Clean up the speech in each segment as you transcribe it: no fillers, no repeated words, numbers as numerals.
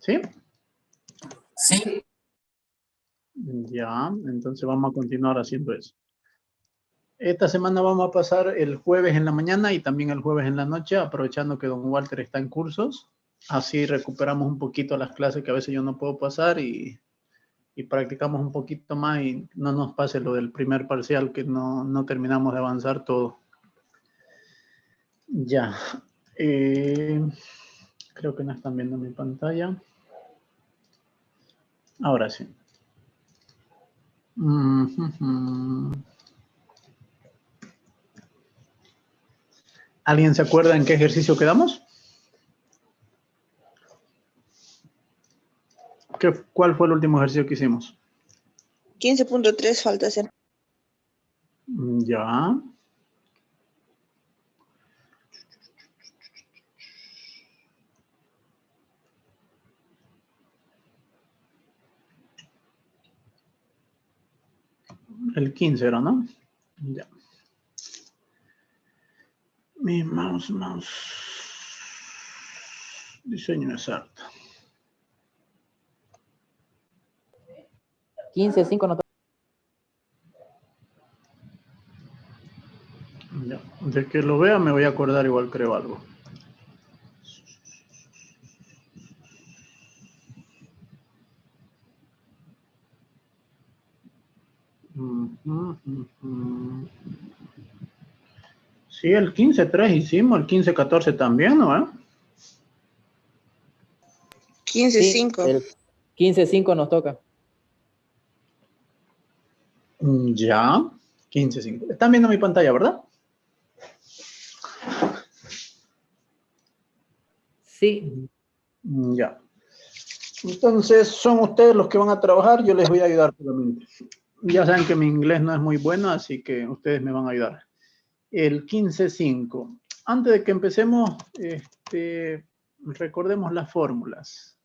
¿Sí? Sí. Ya, entonces vamos a continuar haciendo eso. Esta semana vamos a pasar el jueves en la mañana y también el jueves en la noche, aprovechando que don Walter está en cursos. Así recuperamos un poquito las clases que a veces yo no puedo pasar y practicamos un poquito más y no nos pase lo del primer parcial que no terminamos de avanzar todo. Ya. Creo que no están viendo mi pantalla. Ahora sí. ¿Alguien se acuerda en qué ejercicio quedamos? ¿Cuál fue el último ejercicio que hicimos? 15.3 falta hacer. Ya. El 15 era, ¿no? Ya. Mi mouse. Diseño exacto. 15.5 no. Ya. De que lo vea me voy a acordar igual, creo, algo. Sí, el 15.3 hicimos, el 15.14 también, ¿no? 15.5. Sí, el 15.5 nos toca. Ya, 15.5. Están viendo mi pantalla, ¿verdad? Sí. Ya. Entonces, son ustedes los que van a trabajar, yo les voy a ayudar solamente. Ya saben que mi inglés no es muy bueno, así que ustedes me van a ayudar. El 15.5. Antes de que empecemos, recordemos las fórmulas.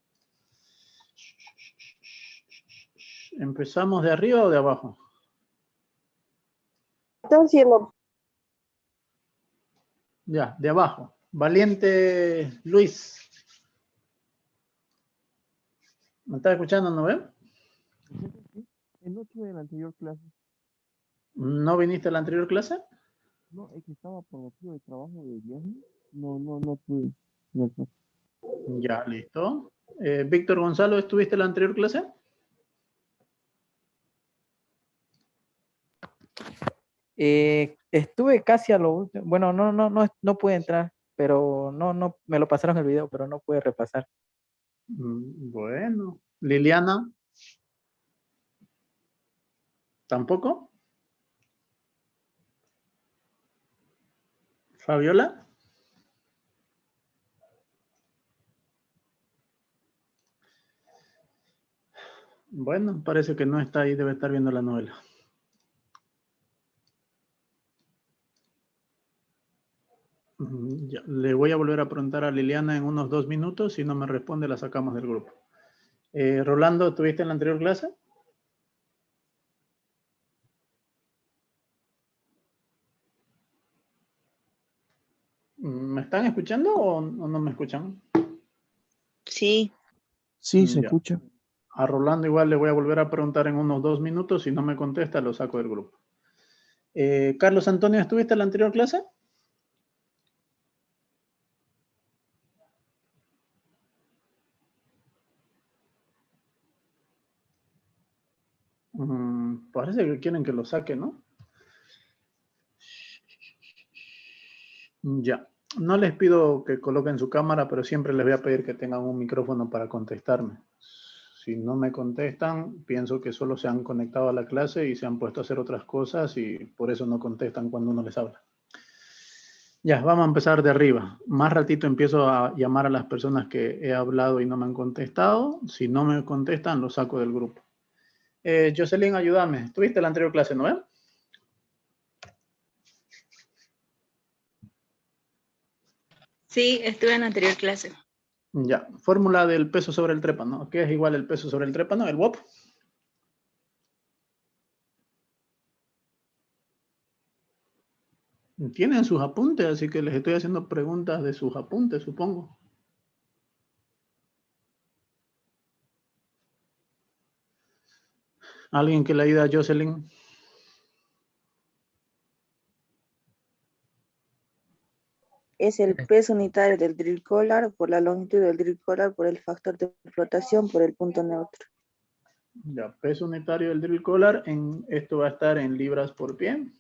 ¿Empezamos de arriba o de abajo? Ya, de abajo. Valiente Luis. ¿Me está escuchando, no ve? No tuve en la anterior clase. ¿No viniste a la anterior clase? No, es que estaba por motivo de trabajo de viaje. No pude. No. Ya, listo. Víctor Gonzalo, ¿estuviste en la anterior clase? Estuve casi a lo último. Bueno, no pude entrar, pero no, me lo pasaron el video, pero no pude repasar. Bueno. Liliana. ¿Tampoco? ¿Fabiola? Bueno, parece que no está ahí, debe estar viendo la novela. Ya, le voy a volver a preguntar a Liliana en unos 2 minutos. Si no me responde, la sacamos del grupo. Rolando, ¿estuviste en la anterior clase? ¿Me están escuchando o no me escuchan? Sí. Sí, se Ya. escucha. A Rolando igual le voy a volver a preguntar en unos 2 minutos. Si no me contesta, lo saco del grupo. Carlos Antonio, ¿estuviste en la anterior clase? Parece que quieren que lo saque, ¿no? Ya. No les pido que coloquen su cámara, pero siempre les voy a pedir que tengan un micrófono para contestarme. Si no me contestan, pienso que solo se han conectado a la clase y se han puesto a hacer otras cosas y por eso no contestan cuando uno les habla. Ya, vamos a empezar de arriba. Más ratito empiezo a llamar a las personas que he hablado y no me han contestado. Si no me contestan, los saco del grupo. Jocelyn, ayúdame. ¿Estuviste en la anterior clase, no? Sí, estuve en la anterior clase. Ya, fórmula del peso sobre el trépano. ¿Qué es igual el peso sobre el trépano? El WOP. Tienen sus apuntes, así que les estoy haciendo preguntas de sus apuntes, supongo. ¿Alguien que le ayude a Jocelyn? Es el peso unitario del drill collar por la longitud del drill collar por el factor de flotación por el punto neutro. Ya, peso unitario del drill collar, esto va a estar en libras por pie.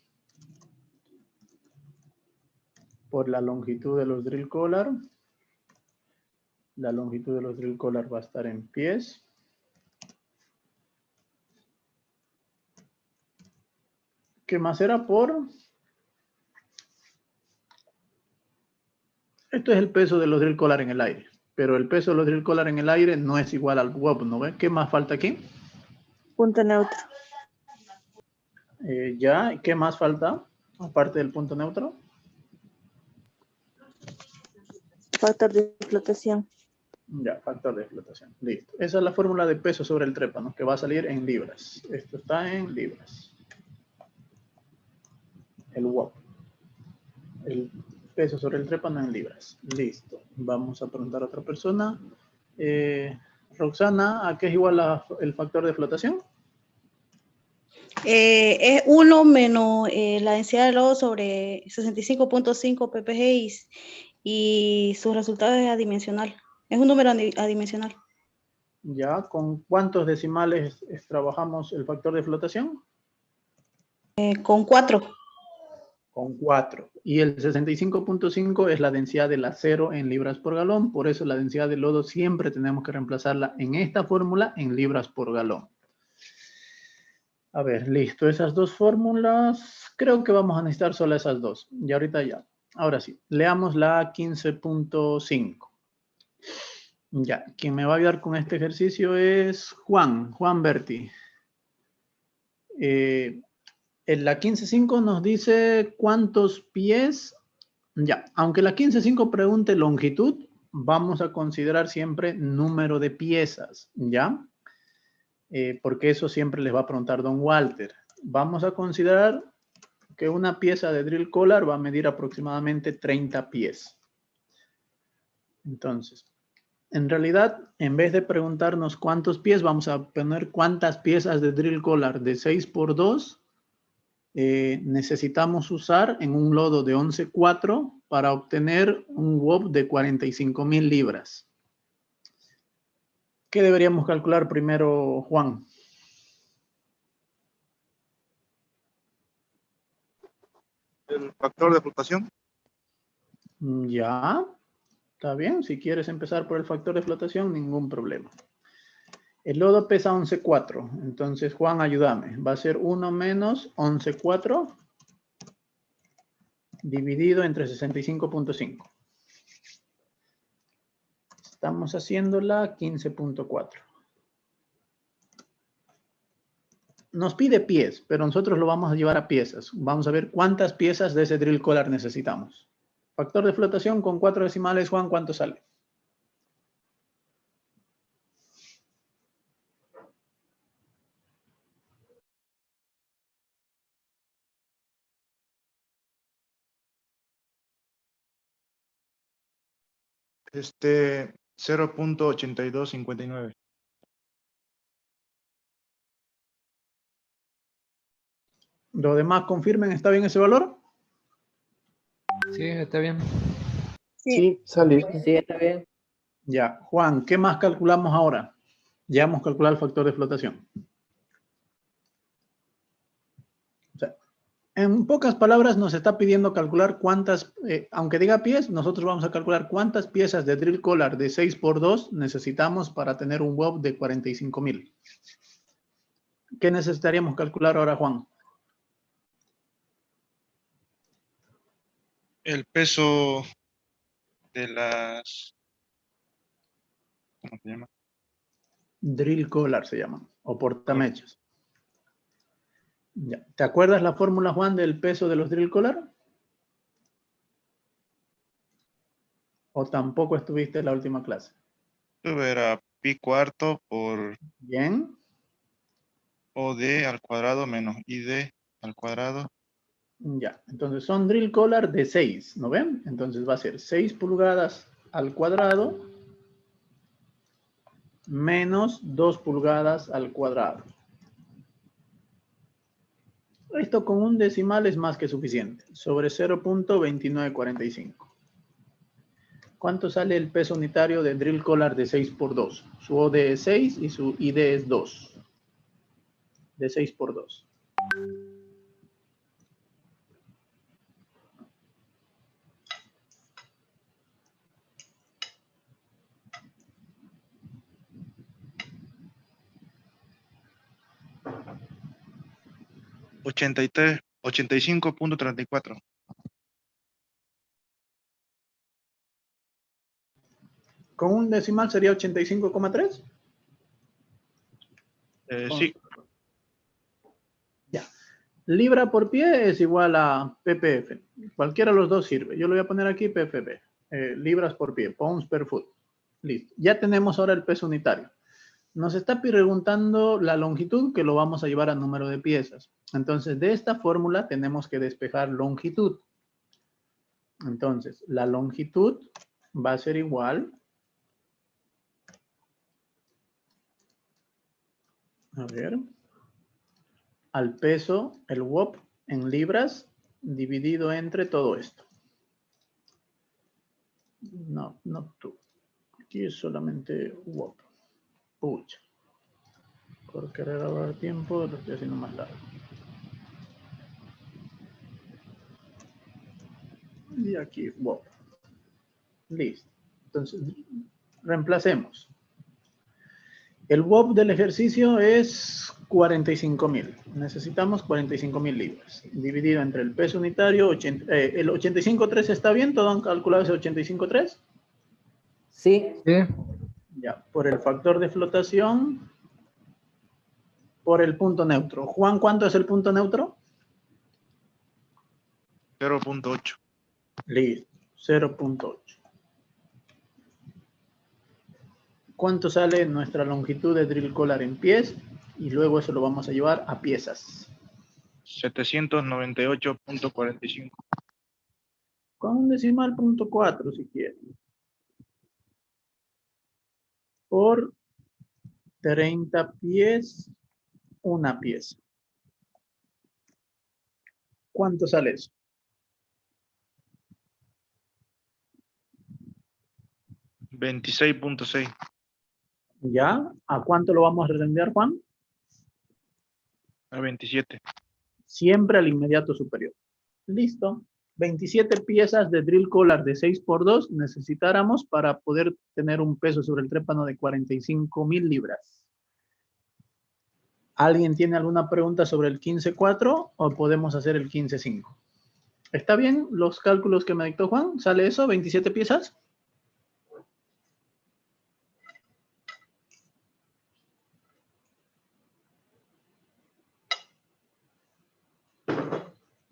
Por la longitud de los drill collar. La longitud de los drill collar va a estar en pies. ¿Qué más era por? Esto es el peso de los drill collar en el aire. Pero el peso de los drill collar en el aire no es igual al WOB, ¿no ven? ¿Qué más falta aquí? Punto neutro. Ya, ¿qué más falta? Aparte del punto neutro. Factor de flotación. Ya, factor de explotación. Listo. Esa es la fórmula de peso sobre el trépano, que va a salir en libras. Esto está en libras. El WOP. El peso sobre el trépano en libras. Listo. Vamos a preguntar a otra persona. Roxana, ¿a qué es igual el factor de flotación? Es 1 menos la densidad de lodo sobre 65.5 ppg y su resultado es adimensional. Es un número adimensional. Ya, ¿con cuántos decimales trabajamos el factor de flotación? Con 4. Con 4. Y el 65.5 es la densidad del acero en libras por galón. Por eso la densidad del lodo siempre tenemos que reemplazarla en esta fórmula en libras por galón. A ver, listo. Esas dos fórmulas, creo que vamos a necesitar solo esas dos. Y ahorita ya. Ahora sí, leamos la 15.5. Ya, quien me va a ayudar con este ejercicio es Juan Berti. En la 15.5 nos dice cuántos pies. Ya, aunque la 15.5 pregunte longitud, vamos a considerar siempre número de piezas, ¿ya? Porque eso siempre les va a preguntar don Walter. Vamos a considerar que una pieza de drill collar va a medir aproximadamente 30 pies. Entonces, en realidad, en vez de preguntarnos cuántos pies, vamos a poner cuántas piezas de drill collar de 6x2 necesitamos usar en un lodo de 11.4 para obtener un WOP de 45.000 libras. ¿Qué deberíamos calcular primero, Juan? El factor de flotación. Ya, está bien. Si quieres empezar por el factor de flotación, ningún problema. El lodo pesa 11.4. Entonces, Juan, ayúdame. Va a ser 1 menos 11.4 dividido entre 65.5. Estamos haciendo la 15.4. Nos pide pies, pero nosotros lo vamos a llevar a piezas. Vamos a ver cuántas piezas de ese drill collar necesitamos. Factor de flotación con 4 decimales, Juan, ¿cuánto sale? Este, 0.8259. ¿Los demás confirmen? ¿Está bien ese valor? Sí, está bien. Sí. sale. Sí, está bien. Ya. Juan, ¿qué más calculamos ahora? Ya hemos calculado el factor de flotación. O sea, en pocas palabras nos está pidiendo calcular cuántas, aunque diga pies, nosotros vamos a calcular cuántas piezas de drill collar de 6x2 necesitamos para tener un WOP de 45.000. ¿Qué necesitaríamos calcular ahora, Juan? El peso de las... ¿Cómo se llama? Drill collar se llama, o portamechas. Ya. ¿Te acuerdas la fórmula, Juan, del peso de los drill collar? ¿O tampoco estuviste en la última clase? Era pi cuarto por Bien. OD al cuadrado menos ID al cuadrado. Ya. Entonces son drill collar de 6, ¿no ven? Entonces va a ser 6 pulgadas al cuadrado menos 2 pulgadas al cuadrado. Esto con un decimal es más que suficiente. Sobre 0.2945. ¿Cuánto sale el peso unitario de drill collar de 6x2? Su OD es 6 y su ID es 2. De 6x2. $83, 85.34. ¿Con un decimal sería 85,3? Sí. Ya. Libra por pie es igual a ppf. Cualquiera de los dos sirve. Yo lo voy a poner aquí ppf. Libras por pie, pounds per foot. Listo. Ya tenemos ahora el peso unitario. Nos está preguntando la longitud, que lo vamos a llevar a número de piezas. Entonces, de esta fórmula tenemos que despejar longitud. Entonces, la longitud va a ser igual. A ver. Al peso, el WOP en libras, dividido entre todo esto. No tú. Aquí es solamente WOP. Pucha. Por querer ahorrar tiempo, lo estoy haciendo más largo. Y aquí WOP. Listo. Entonces, reemplacemos. El WOP del ejercicio es 45.000. Necesitamos 45.000 libras. Dividido entre el peso unitario, el 85.3 está bien. ¿Todo han calculado ese 85.3? Sí. Sí. Ya, por el factor de flotación, por el punto neutro. Juan, ¿cuánto es el punto neutro? 0.8. Listo, 0.8. ¿Cuánto sale nuestra longitud de drill collar en pies? Y luego eso lo vamos a llevar a piezas. 798.45. Con un decimal punto 4 si quieren. Por 30 pies, una pieza. ¿Cuánto sale eso? $26.6. ¿Ya? ¿A cuánto lo vamos a redondear, Juan? A 27. Siempre al inmediato superior. Listo. 27 piezas de drill collar de 6x2 necesitáramos para poder tener un peso sobre el trépano de 45.000 libras. ¿Alguien tiene alguna pregunta sobre el 15.4 o podemos hacer el 15.5? ¿Está bien los cálculos que me dictó Juan? ¿Sale eso? ¿27 piezas?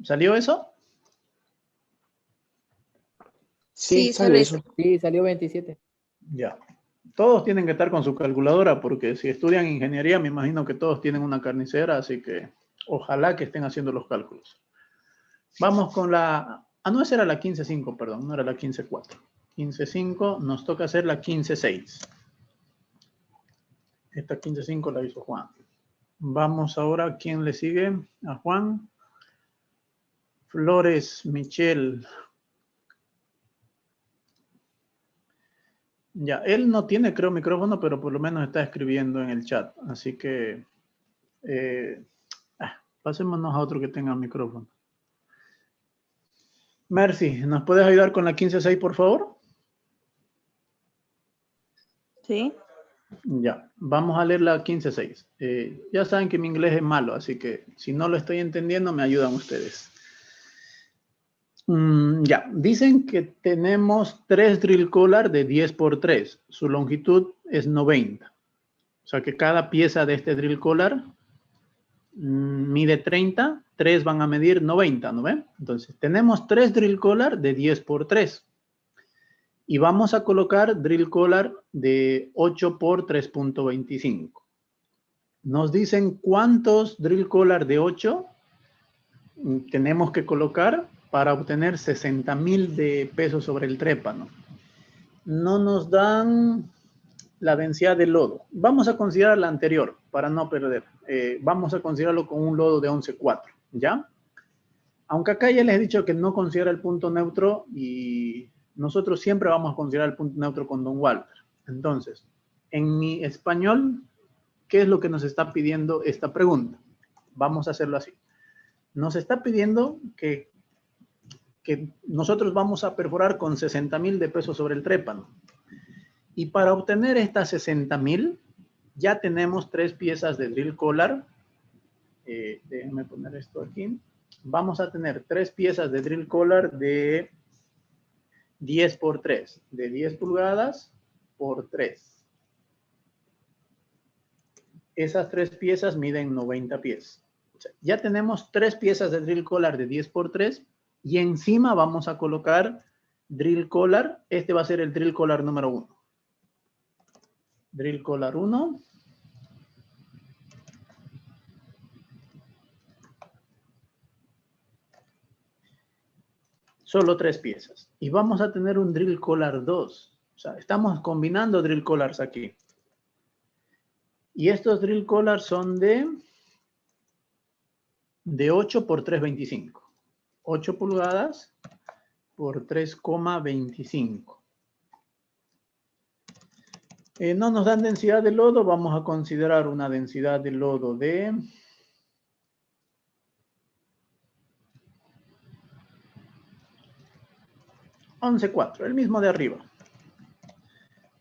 ¿Salió eso? Sí, sale eso. Sí, salió 27. Ya. Todos tienen que estar con su calculadora porque si estudian ingeniería me imagino que todos tienen una carnicera, así que ojalá que estén haciendo los cálculos. Vamos con la... Ah, no, esa era la 15.5, perdón, no era la 15.4. 15.5, nos toca hacer la 15.6. Esta 15.5 la hizo Juan. Vamos ahora, ¿quién le sigue? A Juan. Flores, Michelle. Ya, él no tiene, creo, micrófono, pero por lo menos está escribiendo en el chat. Así que pasémonos a otro que tenga micrófono. Mercy, ¿nos puedes ayudar con la 15.6, por favor? Sí. Ya, vamos a leer la 15.6. Ya saben que mi inglés es malo, así que si no lo estoy entendiendo, me ayudan ustedes. Ya, dicen que tenemos 3 drill collar de 10x3. Su longitud es 90. O sea que cada pieza de este drill collar mide 30, 3 van a medir 90, ¿no ven? Entonces, tenemos 3 drill collar de 10x3. Y vamos a colocar drill collar de 8x3.25. Nos dicen cuántos drill collar de 8 tenemos que colocar para obtener 60.000 de peso sobre el trépano. No nos dan la densidad de lodo. Vamos a considerar la anterior para no perder. Vamos a considerarlo con un lodo de 11.4. ¿Ya? Aunque acá ya les he dicho que no considera el punto neutro y nosotros siempre vamos a considerar el punto neutro con don Walter. Entonces, en mi español, ¿qué es lo que nos está pidiendo esta pregunta? Vamos a hacerlo así. Nos está pidiendo que nosotros vamos a perforar con 60,000 de peso sobre el trépano. Y para obtener estas 60,000, ya tenemos 3 piezas de drill collar. Déjenme poner esto aquí. Vamos a tener 3 piezas de drill collar de 10 por 3, de 10 pulgadas por 3. Esas 3 piezas miden 90 pies. O sea, ya tenemos 3 piezas de drill collar de 10 por 3 y encima vamos a colocar drill collar. Este va a ser el drill collar número 1. Drill collar 1. Solo 3 piezas. Y vamos a tener un drill collar 2. O sea, estamos combinando drill collars aquí. Y estos drill collars son de 8 por 3,25. 8 pulgadas por 3,25. No nos dan densidad de lodo. Vamos a considerar una densidad de lodo de 11,4, el mismo de arriba,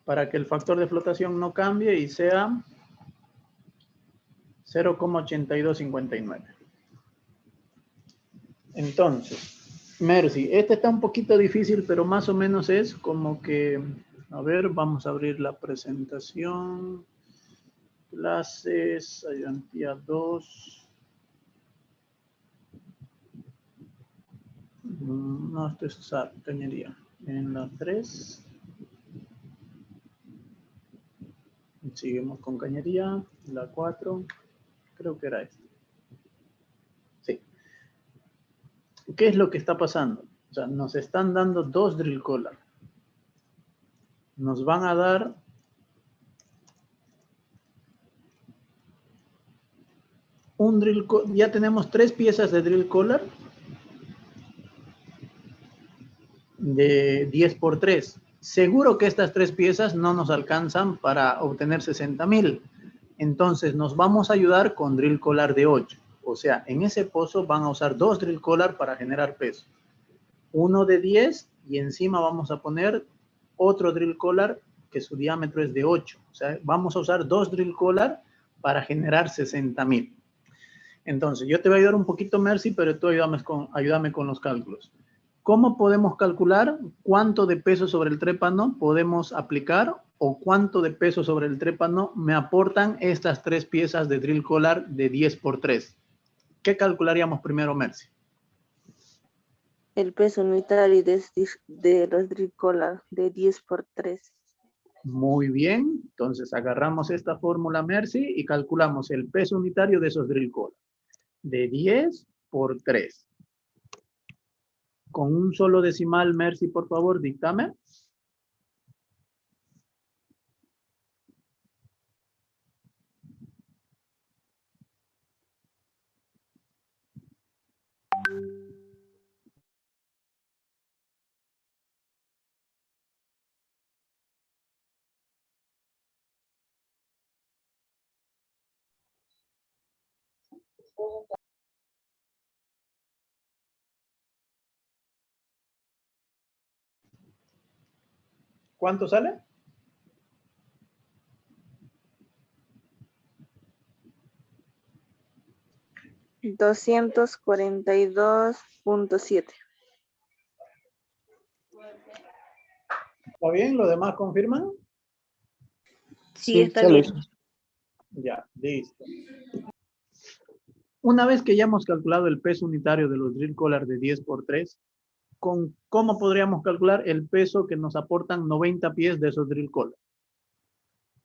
para que el factor de flotación no cambie y sea 0,8259. Entonces, Mercy, este está un poquito difícil, pero más o menos es como que, a ver, vamos a abrir la presentación, clases, ayudantía 2. No, esto es cañería. En la 3. Seguimos con cañería. La 4. Creo que era esta. Sí. ¿Qué es lo que está pasando? O sea, nos están dando 2 drill collar. Nos van a dar un drill collar. Ya tenemos 3 piezas de drill collar de 10 por 3. Seguro que estas 3 piezas no nos alcanzan para obtener 60,000. Entonces nos vamos a ayudar con drill collar de 8. O sea, en ese pozo van a usar 2 drill collar para generar peso. Uno de 10 y encima vamos a poner otro drill collar que su diámetro es de 8. O sea, vamos a usar 2 drill collar para generar 60,000. Entonces, yo te voy a ayudar un poquito, Mercy, pero tú ayúdame con los cálculos. ¿Cómo podemos calcular cuánto de peso sobre el trépano podemos aplicar o cuánto de peso sobre el trépano me aportan estas 3 piezas de drill collar de 10 por 3? ¿Qué calcularíamos primero, Mercy? El peso unitario de los drill collar de 10 por 3. Muy bien. Entonces agarramos esta fórmula, Mercy, y calculamos el peso unitario de esos drill collar. De 10 por 3. Con un solo decimal, Mercy, por favor, díctame. ¿Cuánto sale? $242.7. ¿Está bien? ¿Los demás confirman? Sí, está bien. Ya, listo. Una vez que ya hemos calculado el peso unitario de los drill collar de 10 por 3, ¿cómo podríamos calcular el peso que nos aportan 90 pies de esos drill collar?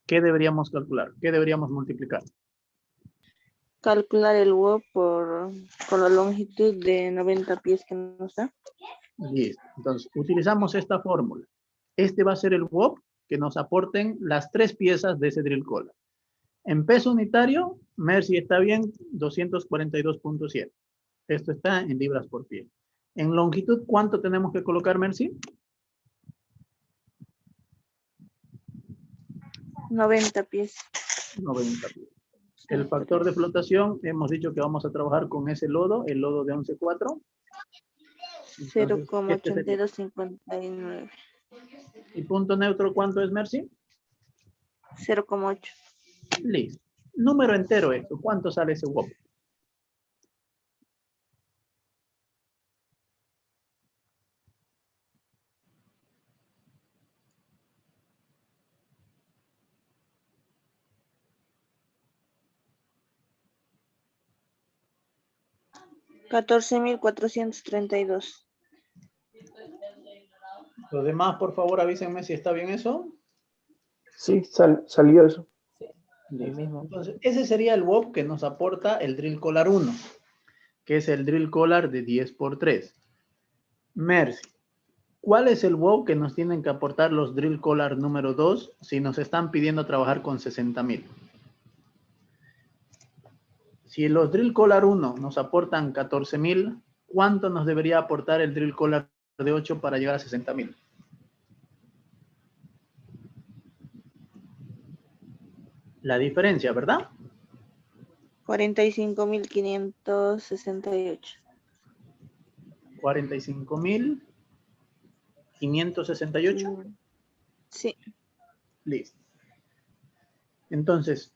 ¿Qué deberíamos calcular? ¿Qué deberíamos multiplicar? Calcular el WOP por la longitud de 90 pies que nos da. Listo. Entonces, utilizamos esta fórmula. Este va a ser el WOP que nos aporten las 3 piezas de ese drill collar. En peso unitario, Mercy está bien, 242.7. Esto está en libras por pie. En longitud, ¿cuánto tenemos que colocar, Mercy? 90 pies. 90 pies. El factor de flotación, hemos dicho que vamos a trabajar con ese lodo, el lodo de 11.4. Entonces, este sería. 0,8259. ¿Y punto neutro cuánto es, Mercy? 0,8. Listo. Número entero esto. ¿Cuánto sale ese WOP? $14,432. Los demás, por favor, avísenme si está bien eso. Sí, salió eso. El mismo. Entonces, ese sería el WOP que nos aporta el Drill Collar 1, que es el Drill Collar de 10x3. Mercy, ¿cuál es el WOP que nos tienen que aportar los Drill Collar número 2 si nos están pidiendo trabajar con 60,000? Si los Drill Collar 1 nos aportan 14,000, ¿cuánto nos debería aportar el Drill Collar de 8 para llegar a 60,000? La diferencia, ¿verdad? 45,568. 45,568. Sí. Listo. Entonces,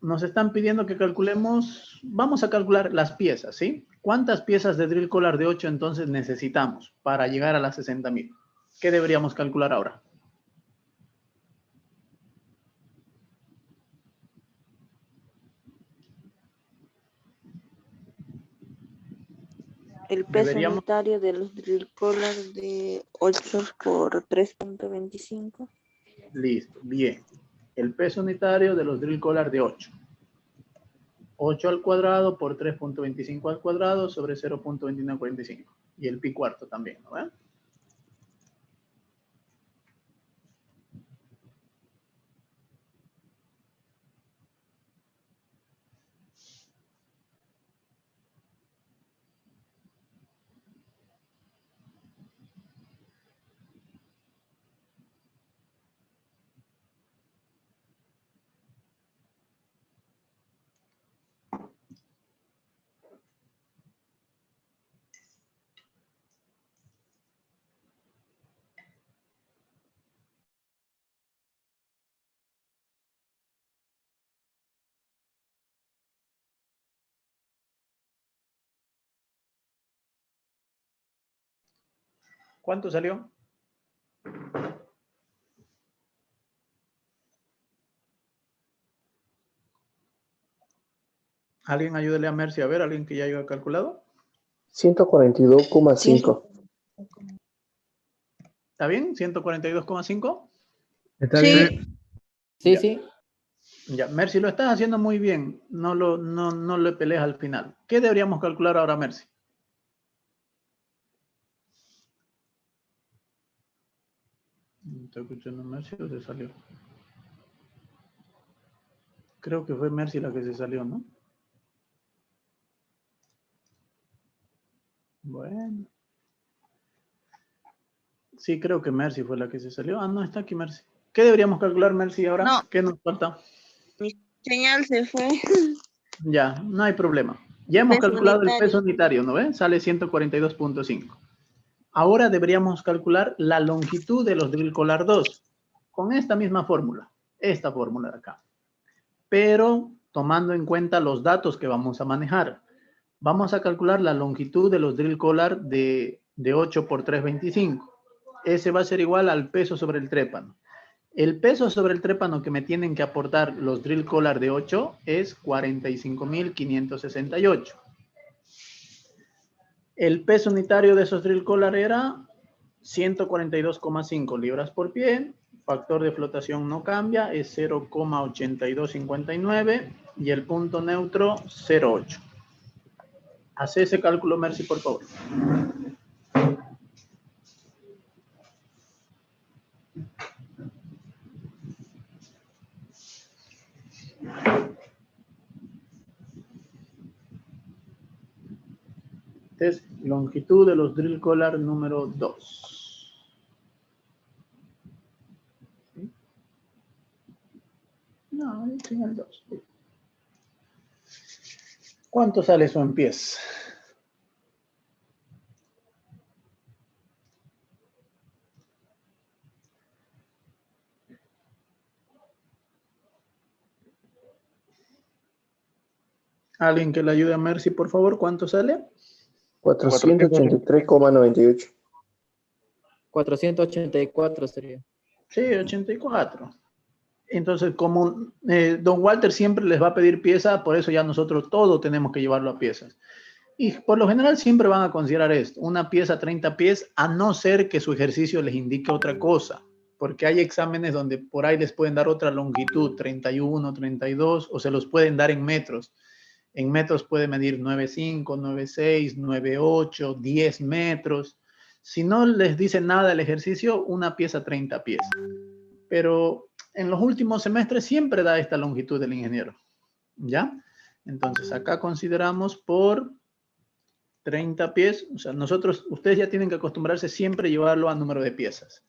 nos están pidiendo que calculemos, vamos a calcular las piezas, ¿sí? ¿Cuántas piezas de Drill Collar de 8 entonces necesitamos para llegar a las 60,000? ¿Qué deberíamos calcular ahora? El peso Deberíamos, unitario de los Drill Collar de 8 por 3.25. listo, bien. El peso unitario de los Drill Collar de 8. 8 al cuadrado por 3.25 al cuadrado sobre 0.2945. Y el pi cuarto también, ¿no ven? ¿Cuánto salió? ¿Alguien ayúdele a Mercy a ver? ¿Alguien que ya haya calculado? 142,5. ¿Está bien? 142,5. Está Sí. bien. Sí, Ya. sí. Ya, Mercy, lo estás haciendo muy bien. No le pelees al final. ¿Qué deberíamos calcular ahora, Mercy? ¿Está escuchando Mercy o se salió? Creo que fue Mercy la que se salió, ¿no? Bueno. Sí, creo que Mercy fue la que se salió. Ah, no, está aquí Mercy. ¿Qué deberíamos calcular, Mercy, ahora? No. ¿Qué nos falta? Mi señal se fue. Ya, no hay problema. Ya hemos Peso calculado el unitario. peso unitario, ¿no ven? Sale 142,5. Ahora deberíamos calcular la longitud de los Drill Collar 2 con esta misma fórmula, esta fórmula de acá. Pero tomando en cuenta los datos que vamos a manejar. Vamos a calcular la longitud de los Drill Collar de 8 por 3.25. Ese va a ser igual al peso sobre el trépano. El peso sobre el trépano que me tienen que aportar los Drill Collar de 8 es 45,568. El peso unitario de esos Drill Collar era 142,5 libras por pie. Factor de flotación no cambia, es 0,8259 y el punto neutro 0,8. Hace ese cálculo, Mercy, por favor. Es longitud de los drill collar número 2. ¿Sí? No, es en el 2. ¿Cuánto sale eso en pies? Alguien que le ayude a Mercy, por favor, ¿cuánto sale? 483,98. 484 sería. Sí, 84. Entonces, como don Walter siempre les va a pedir pieza, por eso ya nosotros todo tenemos que llevarlo a piezas. Y por lo general siempre van a considerar esto, una pieza 30 pies, a no ser que su ejercicio les indique otra cosa, porque hay exámenes donde por ahí les pueden dar otra longitud, 31, 32, o se los pueden dar en metros. En metros puede medir 9,5, 9,6, 9,8, 10 metros. Si no les dice nada el ejercicio, una pieza 30 pies. Pero en los últimos semestres siempre da esta longitud del ingeniero. ¿Ya? Entonces acá consideramos por 30 pies. O sea, ustedes ya tienen que acostumbrarse siempre a llevarlo a número de piezas.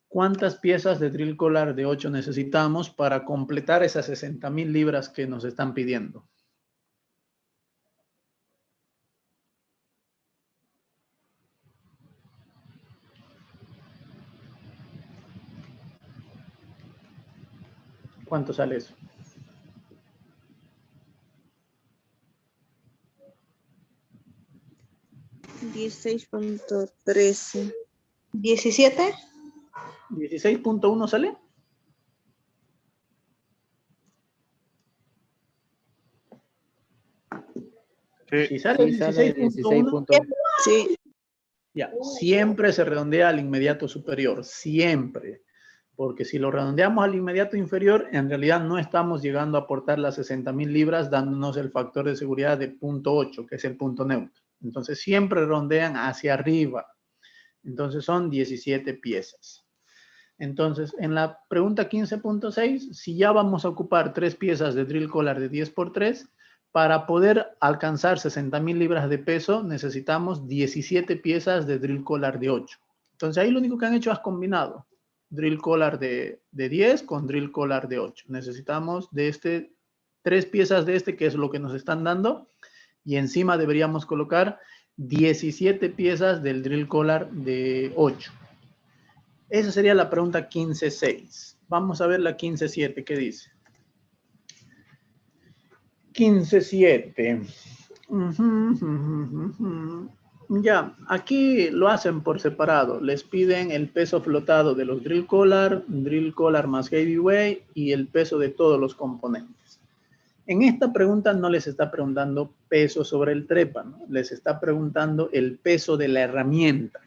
¿Cuántas piezas de drill collar de 8 necesitamos para completar esas 60,000 libras que nos están pidiendo? ¿Cuánto sale eso? $16.13. 17. 16.1 sale. Si sale Sí, sale 16.1, 16.1. Sí, ya, siempre se redondea al inmediato superior, siempre. Porque si lo redondeamos al inmediato inferior, en realidad no estamos llegando a aportar las 60,000 libras dándonos el factor de seguridad de 0.8, que es el punto neutro. Entonces siempre rondean hacia arriba. Entonces son 17 piezas. Entonces, en la pregunta 15.6, si ya vamos a ocupar 3 piezas de drill collar de 10x3, para poder alcanzar 60,000 libras de peso, necesitamos 17 piezas de drill collar de 8. Entonces, ahí lo único que han hecho es combinado drill collar de 10 con drill collar de 8. Necesitamos de 3 piezas de que es lo que nos están dando, y encima deberíamos colocar 17 piezas del drill collar de 8. Esa sería la pregunta 15.6. Vamos a ver la 15.7, ¿qué dice? 15.7. Ya, aquí lo hacen por separado. Les piden el peso flotado de los drill collar más heavyweight y el peso de todos los componentes. En esta pregunta no les está preguntando peso sobre el trépano, les está preguntando el peso de la herramienta.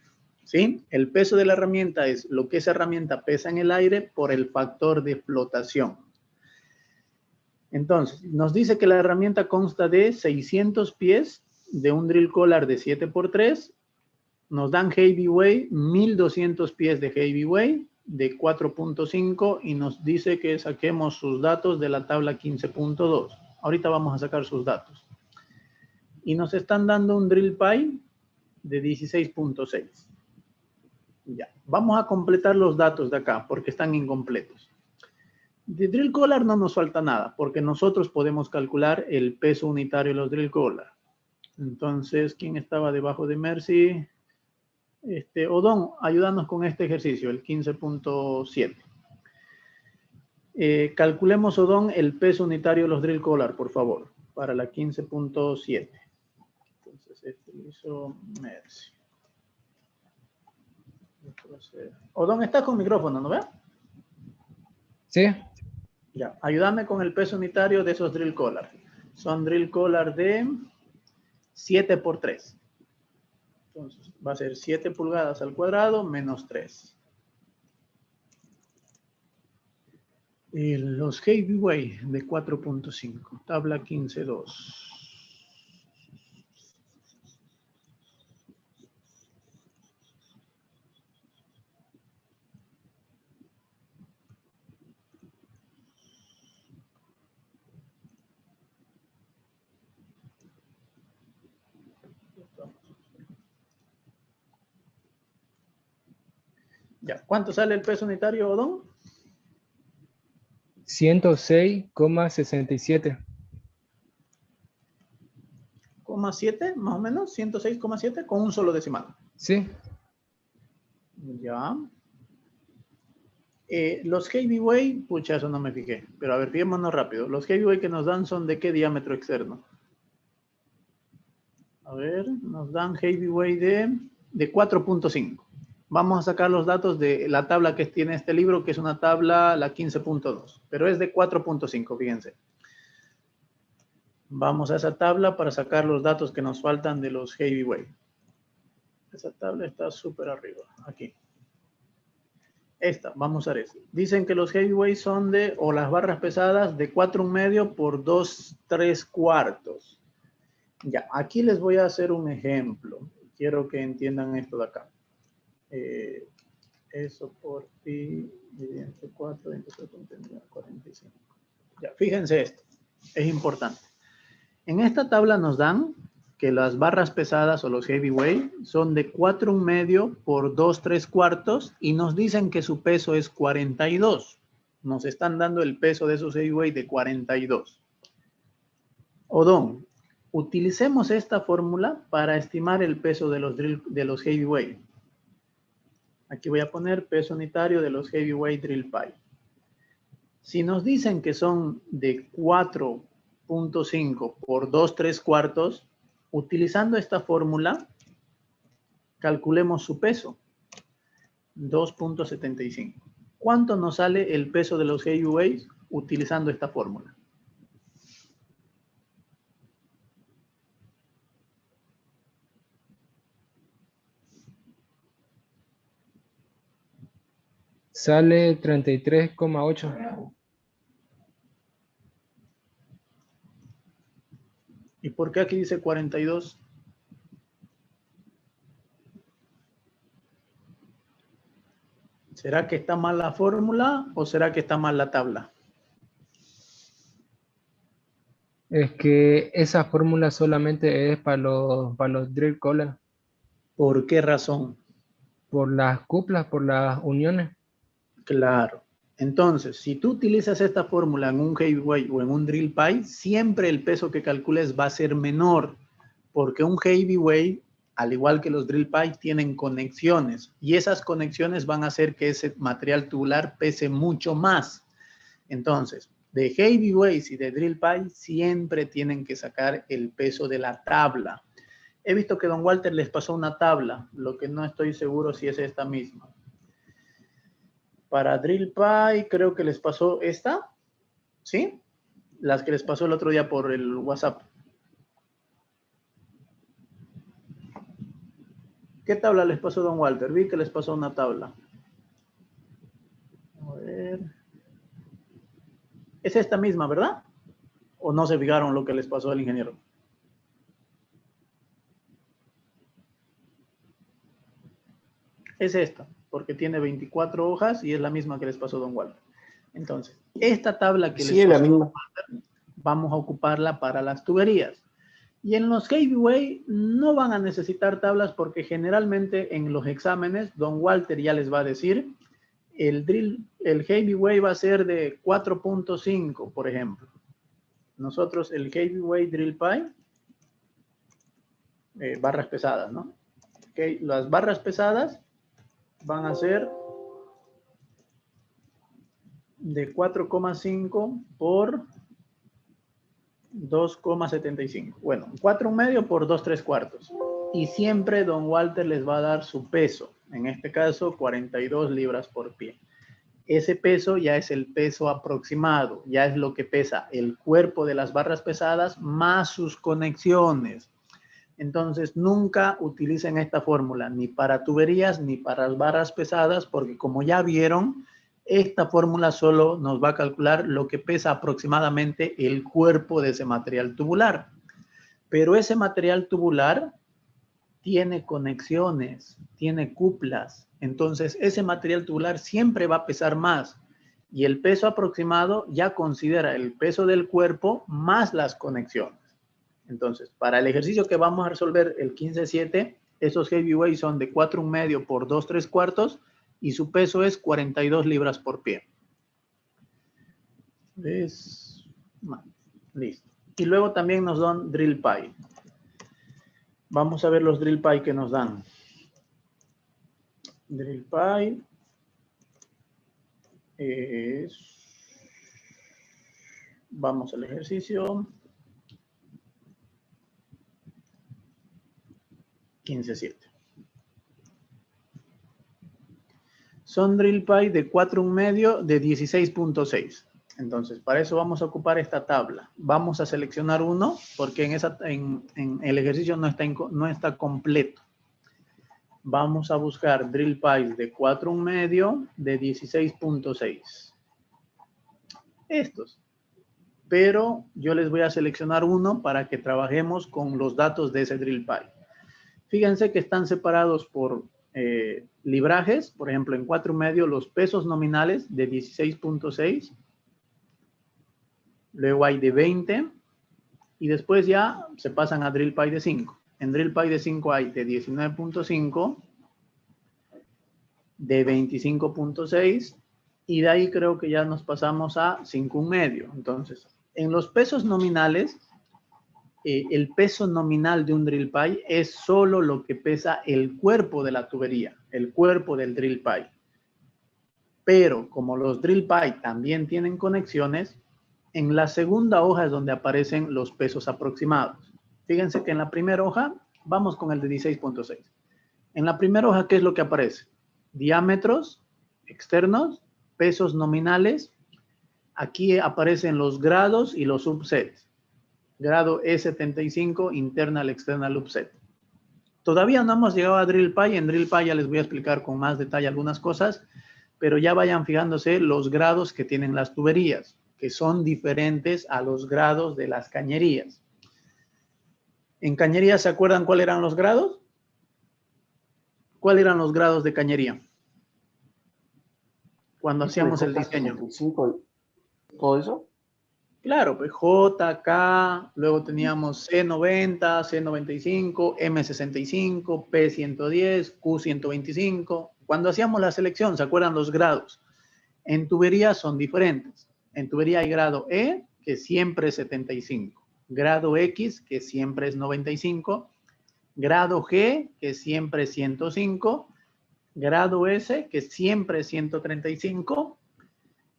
¿Sí? El peso de la herramienta es lo que esa herramienta pesa en el aire por el factor de flotación. Entonces, nos dice que la herramienta consta de 600 pies de un drill collar de 7x3. Nos dan heavyweight, 1200 pies de heavyweight de 4.5 y nos dice que saquemos sus datos de la tabla 15.2. Ahorita vamos a sacar sus datos. Y nos están dando un drill pie de 16.6. Ya, vamos a completar los datos de acá porque están incompletos. De drill collar no nos falta nada porque nosotros podemos calcular el peso unitario de los drill collar. Entonces, ¿quién estaba debajo de Mercy? Odón, ayúdanos con este ejercicio, el 15.7. Calculemos, Odón, el peso unitario de los drill collar, por favor, para la 15.7. Entonces, este lo hizo Mercy. Odón, está con micrófono, ¿no ve? Sí, Ya, ayúdame con el peso unitario de esos drill collar. Son drill collar de 7x3. Entonces, va a ser 7 pulgadas al cuadrado menos 3. Y los heavyweight de 4.5. Tabla 15.2. Ya, ¿cuánto sale el peso unitario, Odón? 106,67. ¿7? Más o menos, 106,7 con un solo decimal. Sí. Ya. Los heavyweight, pucha, eso no me fijé. Pero a ver, fijémonos rápido. Los heavyweight que nos dan son de qué diámetro externo. A ver, nos dan heavyweight de 4.5. Vamos a sacar los datos de la tabla que tiene este libro, que es una tabla, la 15.2. Pero es de 4.5, fíjense. Vamos a esa tabla para sacar los datos que nos faltan de los heavyweight. Esa tabla está súper arriba, aquí. Esta, vamos a ver esta. Dicen que los heavyweight son de, o las barras pesadas, de 4,5 por 2/3. Ya, aquí les voy a hacer un ejemplo. Quiero que entiendan esto de acá. Eso por pi dividido entre 4, entonces 45. Ya, fíjense esto. Es importante. En esta tabla nos dan que las barras pesadas o los heavyweight son de 4,5 por 2/3 y nos dicen que su peso es 42. Nos están dando el peso de esos heavyweight de 42. Odón, utilicemos esta fórmula para estimar el peso de los heavyweight. Aquí voy a poner peso unitario de los heavyweight drill pipe. Si nos dicen que son de 4.5 por 2/3, utilizando esta fórmula, calculemos su peso. 2.75. ¿Cuánto nos sale el peso de los heavyweight utilizando esta fórmula? Sale 33,8. ¿Y por qué aquí dice 42? ¿Será que está mal la fórmula o será que está mal la tabla? Es que esa fórmula solamente es para los drill collar. ¿Por qué razón? Por las cuplas, por las uniones. Claro. Entonces, si tú utilizas esta fórmula en un heavyweight o en un drill pipe, siempre el peso que calcules va a ser menor, porque un heavyweight, al igual que los drill pipe, tienen conexiones y esas conexiones van a hacer que ese material tubular pese mucho más. Entonces, de heavyweights y de drill pipe siempre tienen que sacar el peso de la tabla. He visto que don Walter les pasó una tabla, lo que no estoy seguro si es esta misma. Para drill pipe creo que les pasó esta, ¿sí? Las que les pasó el otro día por el WhatsApp. ¿Qué tabla les pasó don Walter? Vi que les pasó una tabla. A ver. Es esta misma, ¿verdad? ¿O no se fijaron lo que les pasó al ingeniero? Es esta, porque tiene 24 hojas y es la misma que les pasó don Walter. Entonces, esta tabla que les pasó don Walter, vamos a ocuparla para las tuberías. Y en los heavyweight no van a necesitar tablas porque generalmente en los exámenes don Walter ya les va a decir el heavyweight va a ser de 4.5, por ejemplo. Nosotros el heavyweight drill pipe, barras pesadas, ¿no? Okay, las barras pesadas van a ser de 4,5 por 2,75. Bueno, 4,5 por 2/3. Y siempre don Walter les va a dar su peso. En este caso, 42 libras por pie. Ese peso ya es el peso aproximado. Ya es lo que pesa el cuerpo de las barras pesadas más sus conexiones. Entonces, nunca utilicen esta fórmula ni para tuberías ni para las barras pesadas porque como ya vieron, esta fórmula solo nos va a calcular lo que pesa aproximadamente el cuerpo de ese material tubular. Pero ese material tubular tiene conexiones, tiene cuplas. Entonces, ese material tubular siempre va a pesar más. Y el peso aproximado ya considera el peso del cuerpo más las conexiones. Entonces, para el ejercicio que vamos a resolver el 15-7, esos heavyweight son de 4,5 por 2/3 y su peso es 42 libras por pie. ¿Ves? Listo. Y luego también nos dan drill pie. Vamos a ver los drill pie que nos dan. Drill pie es... Vamos al ejercicio. 15.7. Son drill pie de 4,1 de 16.6. Entonces, para eso vamos a ocupar esta tabla. Vamos a seleccionar uno porque en el ejercicio no está completo. Vamos a buscar drill pies de 4,1 de 16.6. Estos. Pero yo les voy a seleccionar uno para que trabajemos con los datos de ese drill pie. Fíjense que están separados por librajes. Por ejemplo, en 4,1 los pesos nominales de 16.6. Luego hay de 20. Y después ya se pasan a drill pie de 5. En drill pie de 5 hay de 19.5, de 25.6 y de ahí creo que ya nos pasamos a 5,1. Entonces, en los pesos nominales, el peso nominal de un drill pie es solo lo que pesa el cuerpo de la tubería, el cuerpo del drill pie. Pero como los drill pie también tienen conexiones, en la segunda hoja es donde aparecen los pesos aproximados. Fíjense que en la primera hoja, vamos con el de 16.6. En la primera hoja, ¿qué es lo que aparece? Diámetros externos, pesos nominales. Aquí aparecen los grados y los subsets. Grado E75, internal, external, subset. Todavía no hemos llegado a drill pie. En drill pie ya les voy a explicar con más detalle algunas cosas, pero ya vayan fijándose los grados que tienen las tuberías, que son diferentes a los grados de las cañerías. ¿En cañería se acuerdan cuáles eran los grados? ¿Cuáles eran los grados de cañería? Cuando hacíamos el diseño. ¿Todo eso? Claro, pues J, K, luego teníamos C90, C95, M65, P110, Q125. Cuando hacíamos la selección, ¿se acuerdan los grados? En tubería son diferentes. En tubería hay grado E, que siempre es 75. Grado X, que siempre es 95. Grado G, que siempre es 105. Grado S, que siempre es 135.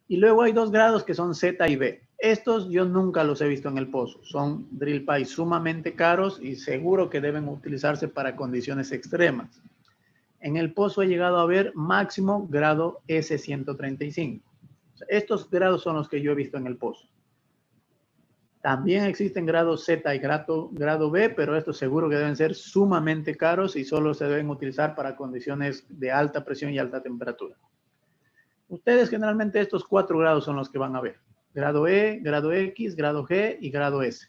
Y luego hay dos grados que son Z y B. Estos yo nunca los he visto en el pozo. Son drill pie sumamente caros y seguro que deben utilizarse para condiciones extremas. En el pozo he llegado a ver máximo grado S135. O sea, estos grados son los que yo he visto en el pozo. También existen grados Z y grado B, pero estos seguro que deben ser sumamente caros y solo se deben utilizar para condiciones de alta presión y alta temperatura. Ustedes generalmente estos 4 grados son los que van a ver. Grado E, grado X, grado G y grado S.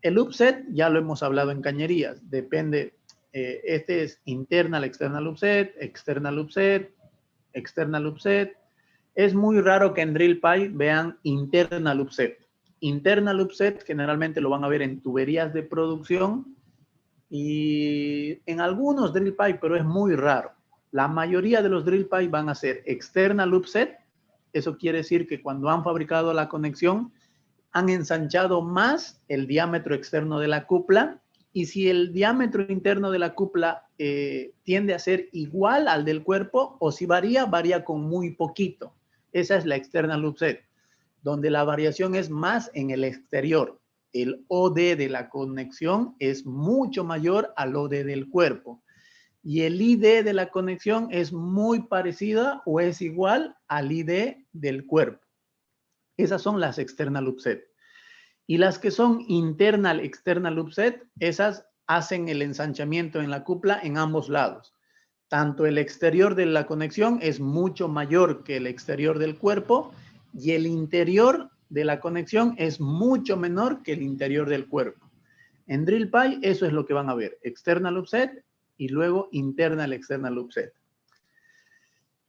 El upset ya lo hemos hablado en cañerías. Depende, este es internal, external upset, external upset, external upset. Es muy raro que en drill pie vean internal upset. Internal upset generalmente lo van a ver en tuberías de producción y en algunos drill pie, pero es muy raro. La mayoría de los drill pie van a ser external upset. Eso quiere decir que cuando han fabricado la conexión, han ensanchado más el diámetro externo de la cupla. Y si el diámetro interno de la cupla tiende a ser igual al del cuerpo, o si varía, varía con muy poquito. Esa es la external upset, donde la variación es más en el exterior. El OD de la conexión es mucho mayor al OD del cuerpo. Y el ID de la conexión es muy parecida o es igual al ID del cuerpo. Esas son las external upset. Y las que son internal, external upset, esas hacen el ensanchamiento en la cupla en ambos lados. Tanto el exterior de la conexión es mucho mayor que el exterior del cuerpo y el interior de la conexión es mucho menor que el interior del cuerpo. En drill pie eso es lo que van a ver. External upset y luego internal, external upset.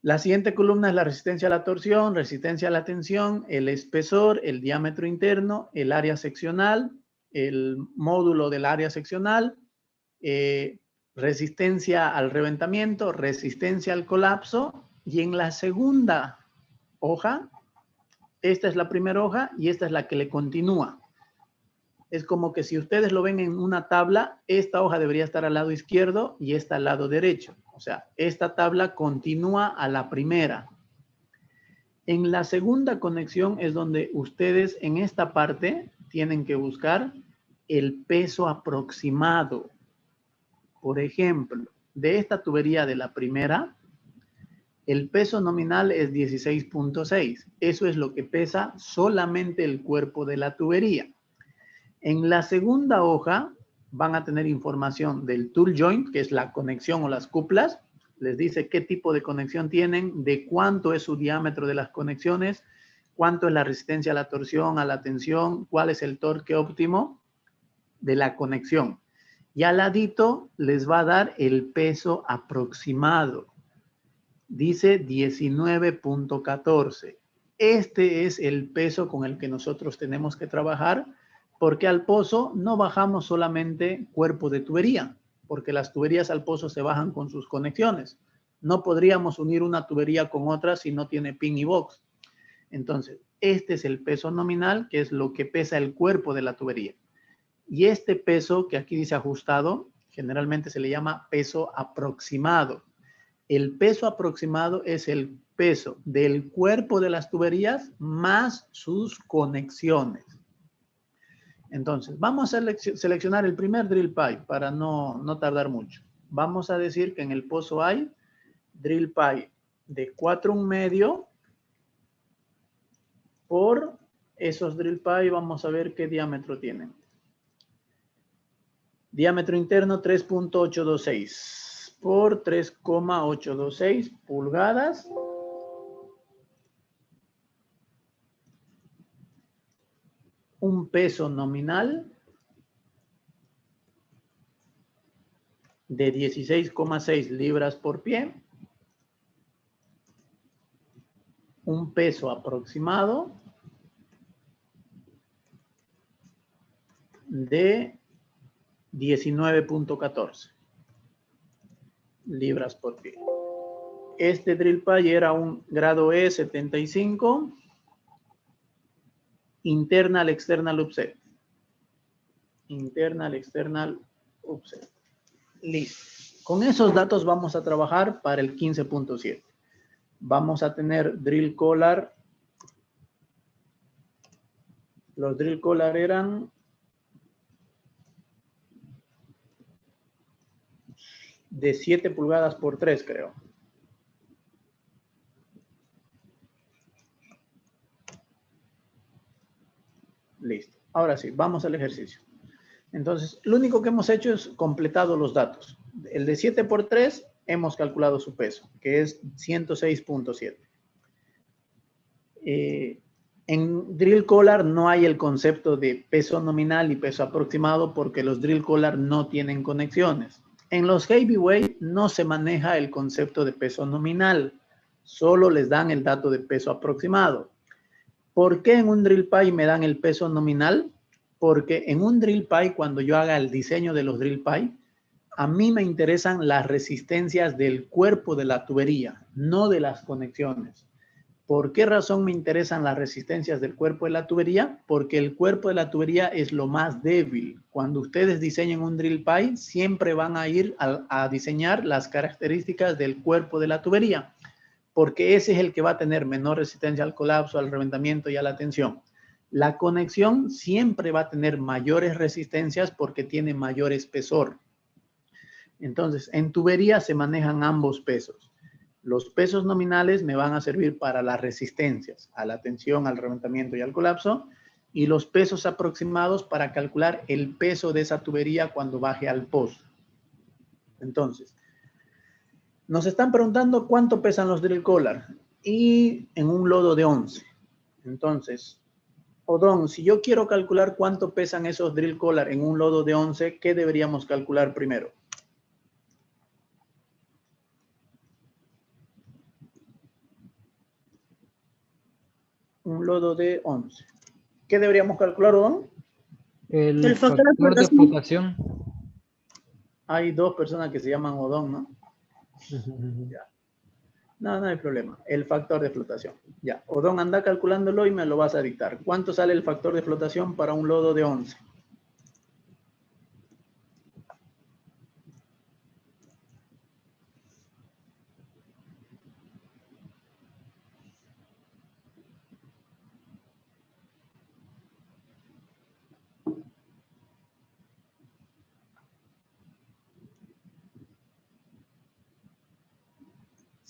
La siguiente columna es la resistencia a la torsión, resistencia a la tensión, el espesor, el diámetro interno, el área seccional, el módulo del área seccional, resistencia al reventamiento, resistencia al colapso Y en la segunda hoja, esta es la primera hoja y esta es la que le continúa. Es como que si ustedes lo ven en una tabla, esta hoja debería estar al lado izquierdo y esta al lado derecho. O sea, esta tabla continúa a la primera. En la segunda conexión es donde ustedes en esta parte tienen que buscar el peso aproximado. Por ejemplo, de esta tubería de la primera, el peso nominal es 16.6. Eso es lo que pesa solamente el cuerpo de la tubería. En la segunda hoja van a tener información del tool joint, que es la conexión o las cuplas. Les dice qué tipo de conexión tienen, de cuánto es su diámetro de las conexiones, cuánto es la resistencia a la torsión, a la tensión, cuál es el torque óptimo de la conexión. Y al ladito les va a dar el peso aproximado. Dice 19.14. Este es el peso con el que nosotros tenemos que trabajar, porque al pozo no bajamos solamente cuerpo de tubería, porque las tuberías al pozo se bajan con sus conexiones. No podríamos unir una tubería con otra si no tiene pin y box. Entonces, este es el peso nominal, que es lo que pesa el cuerpo de la tubería. Y este peso, que aquí dice ajustado, generalmente se le llama peso aproximado. El peso aproximado es el peso del cuerpo de las tuberías más sus conexiones. Entonces, vamos a seleccionar el primer drill pipe para no tardar mucho. Vamos a decir que en el pozo hay drill pipe de 4,1 por esos drill pipe. Vamos a ver qué diámetro tienen. Diámetro interno 3.826 por 3,826 pulgadas. Un peso nominal de 16,6 libras por pie. Un peso aproximado de 19.14 libras por pie. Este drill pipe era un grado E 75. Internal external offset. Internal external offset. Listo. Con esos datos vamos a trabajar para el 15.7. Vamos a tener drill collar. Los drill collar eran de 7 pulgadas por 3, creo. Listo. Ahora sí, vamos al ejercicio. Entonces, lo único que hemos hecho es completado los datos. El de 7 por 3, hemos calculado su peso, que es 106.7. En drill collar no hay el concepto de peso nominal y peso aproximado porque los drill collar no tienen conexiones. En los heavyweight no se maneja el concepto de peso nominal, solo les dan el dato de peso aproximado. ¿Por qué en un drill pipe me dan el peso nominal? Porque en un drill pipe, cuando yo haga el diseño de los drill pipe, a mí me interesan las resistencias del cuerpo de la tubería, no de las conexiones. ¿Por qué razón me interesan las resistencias del cuerpo de la tubería? Porque el cuerpo de la tubería es lo más débil. Cuando ustedes diseñen un drill pipe, siempre van a ir a diseñar las características del cuerpo de la tubería, porque ese es el que va a tener menor resistencia al colapso, al reventamiento y a la tensión. La conexión siempre va a tener mayores resistencias porque tiene mayor espesor. Entonces, en tubería se manejan ambos pesos. Los pesos nominales me van a servir para las resistencias, a la tensión, al reventamiento y al colapso, y los pesos aproximados para calcular el peso de esa tubería cuando baje al pozo. Entonces, nos están preguntando cuánto pesan los drill collar y en un lodo de 11. Entonces, Odón, si yo quiero calcular cuánto pesan esos drill collar en un lodo de 11, ¿qué deberíamos calcular primero? Un lodo de 11. ¿Qué deberíamos calcular, Odón? El factor de flotación. Hay dos personas que se llaman Odón, ¿no? Ya. No, no hay problema. El factor de flotación. Ya. Odón, anda calculándolo y me lo vas a dictar. ¿Cuánto sale el factor de flotación para un lodo de 11?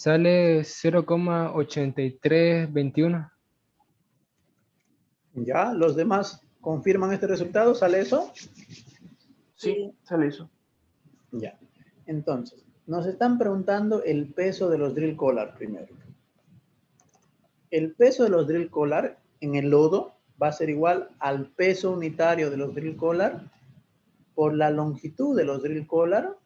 Sale 0,8321. Ya, los demás confirman este resultado. ¿Sale eso? Sí, sale eso. Ya. Entonces, nos están preguntando el peso de los drill collar primero. El peso de los drill collar en el lodo va a ser igual al peso unitario de los drill collar por la longitud de los drill collar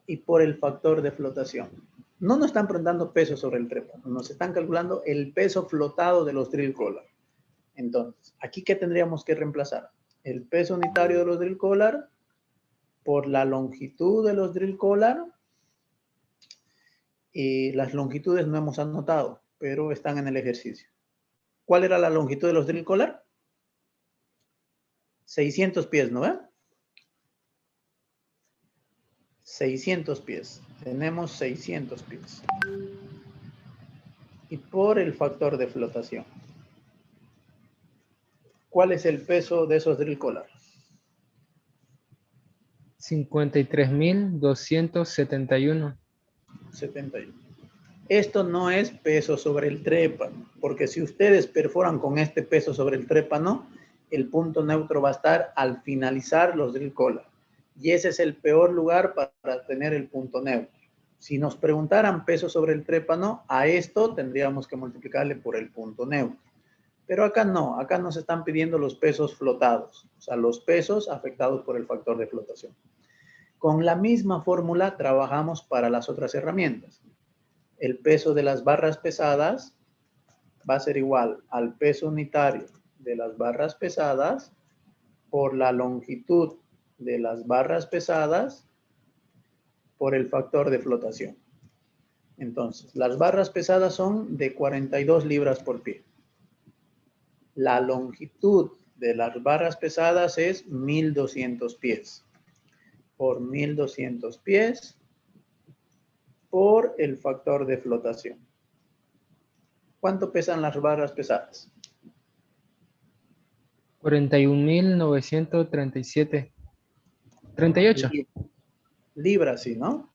y por el factor de flotación. No nos están preguntando peso sobre el trépano, nos están calculando el peso flotado de los drill collar. Entonces, ¿aquí qué tendríamos que reemplazar? El peso unitario de los drill collar por la longitud de los drill collar. Y las longitudes no hemos anotado, pero están en el ejercicio. ¿Cuál era la longitud de los drill collar? 600 pies, ¿no ve? 600 pies. Tenemos 600 pies. Y por el factor de flotación. ¿Cuál es el peso de esos drill collar? 53.271. 71. Esto no es peso sobre el trépano, porque si ustedes perforan con este peso sobre el trépano, el punto neutro va a estar al finalizar los drill collar. Y ese es el peor lugar para tener el punto neutro. Si nos preguntaran peso sobre el trépano, a esto tendríamos que multiplicarle por el punto neutro. Pero acá no, acá nos están pidiendo los pesos flotados, o sea, los pesos afectados por el factor de flotación. Con la misma fórmula trabajamos para las otras herramientas. El peso de las barras pesadas va a ser igual al peso unitario de las barras pesadas por la longitud de las barras pesadas por el factor de flotación. Entonces, las barras pesadas son de 42 libras por pie. La longitud de las barras pesadas es 1200 pies. Por 1200 pies por el factor de flotación. ¿Cuánto pesan las barras pesadas? 41.937. 38. Libras, sí, ¿no?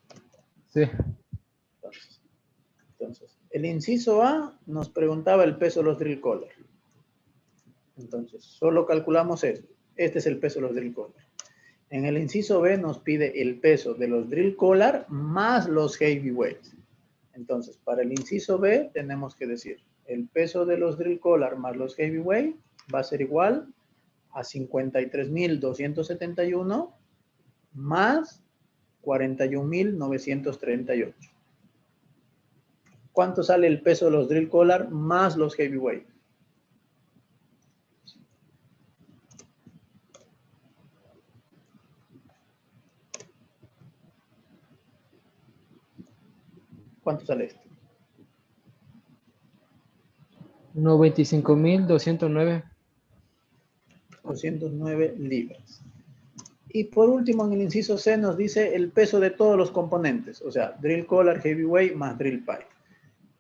Sí. Entonces, el inciso A nos preguntaba el peso de los drill collar. Entonces, solo calculamos esto. Este es el peso de los drill collar. En el inciso B nos pide el peso de los drill collar más los heavyweights. Entonces, para el inciso B tenemos que decir el peso de los drill collar más los heavyweight va a ser igual a 53.271 más 41.938. ¿Cuánto sale el peso de los drill collar más los heavyweight? ¿Cuánto sale esto? 95.209. 209 libras. Y por último, en el inciso C nos dice el peso de todos los componentes, o sea, drill collar, heavyweight más drill pipe.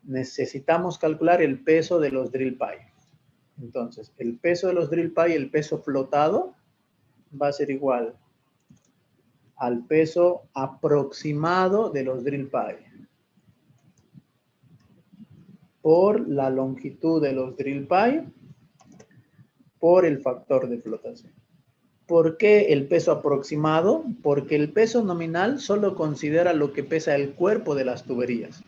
Necesitamos calcular el peso de los drill pipe. Entonces, el peso de los drill pipe, el peso flotado, va a ser igual al peso aproximado de los drill pipe por la longitud de los drill pipe por el factor de flotación. ¿Por qué el peso aproximado? Porque el peso nominal solo considera lo que pesa el cuerpo de las tuberías.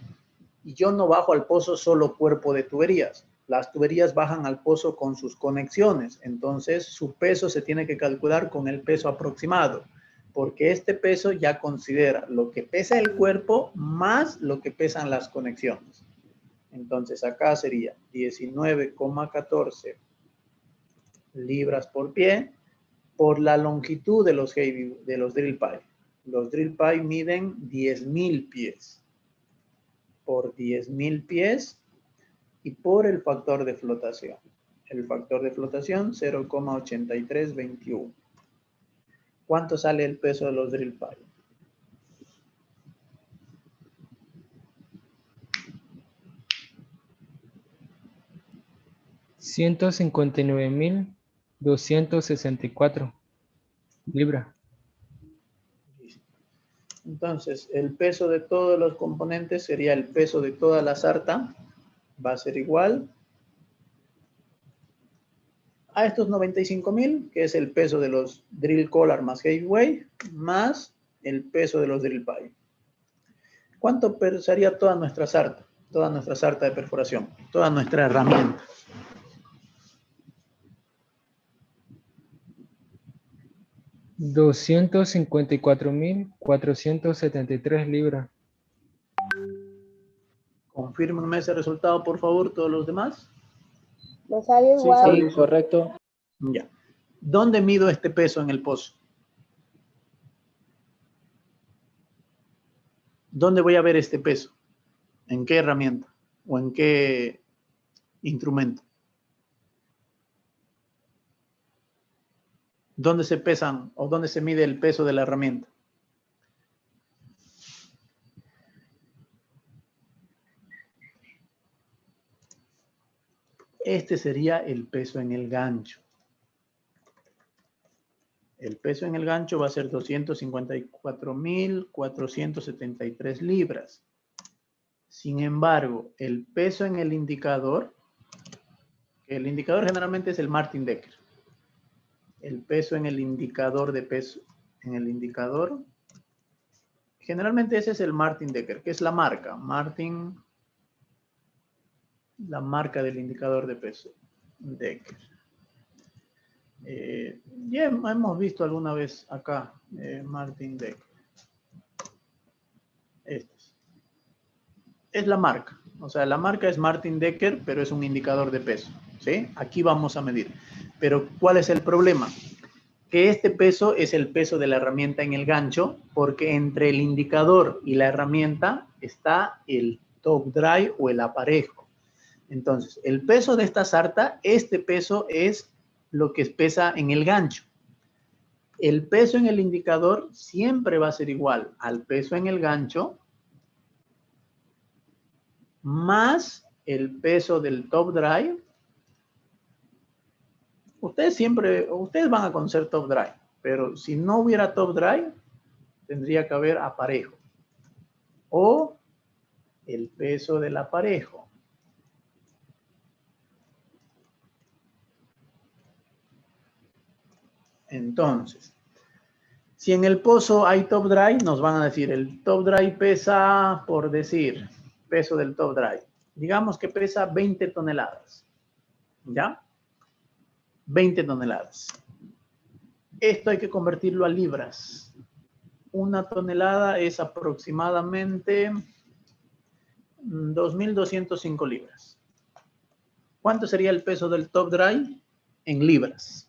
Y yo no bajo al pozo solo cuerpo de tuberías. Las tuberías bajan al pozo con sus conexiones. Entonces, su peso se tiene que calcular con el peso aproximado. Porque este peso ya considera lo que pesa el cuerpo más lo que pesan las conexiones. Entonces, acá sería 19,14 libras por pie por la longitud de los drill pipe. Los drill pipe miden 10.000 pies. Por 10.000 pies y por el factor de flotación. El factor de flotación 0,8321. ¿Cuánto sale el peso de los drill pipe? $159,264 libras. Entonces, el peso de todos los componentes sería el peso de toda la sarta. Va a ser igual a estos 95.000, que es el peso de los drill collar más heavyweight, más el peso de los drill pipe. ¿Cuánto pesaría toda nuestra sarta? Toda nuestra sarta de perforación, toda nuestra herramienta. $254,473 libras. Confírmenme ese resultado, por favor, todos los demás. Me sale Sí, igual. sí, correcto. Ya. ¿Dónde mido este peso en el pozo? ¿Dónde voy a ver este peso? ¿En qué herramienta? ¿O en qué instrumento? ¿Dónde se pesan o dónde se mide el peso de la herramienta? Este sería el peso en el gancho. El peso en el gancho va a ser 254,473 libras. Sin embargo, el peso en el indicador generalmente es el Martin Decker. El peso en el indicador de peso, generalmente ese es el Martin Decker, que es la marca, la marca del indicador de peso, Decker. Ya hemos visto alguna vez acá, Martin Decker. Es la marca, o sea, la marca es Martin Decker, pero es un indicador de peso, ¿sí? Aquí vamos a medir. Pero, ¿cuál es el problema? Que este peso es el peso de la herramienta en el gancho, porque entre el indicador y la herramienta está el top drive o el aparejo. Entonces, el peso de esta sarta, este peso es lo que pesa en el gancho. El peso en el indicador siempre va a ser igual al peso en el gancho más el peso del top drive. Ustedes van a conocer top drive, pero si no hubiera top drive, tendría que haber aparejo o el peso del aparejo. Entonces, si en el pozo hay top drive, nos van a decir el top drive pesa, por decir, peso del top drive. Digamos que pesa 20 toneladas. ¿Ya? 20 toneladas. Esto hay que convertirlo a libras. Una tonelada es aproximadamente 2.205 libras. ¿Cuánto sería el peso del top drive en libras?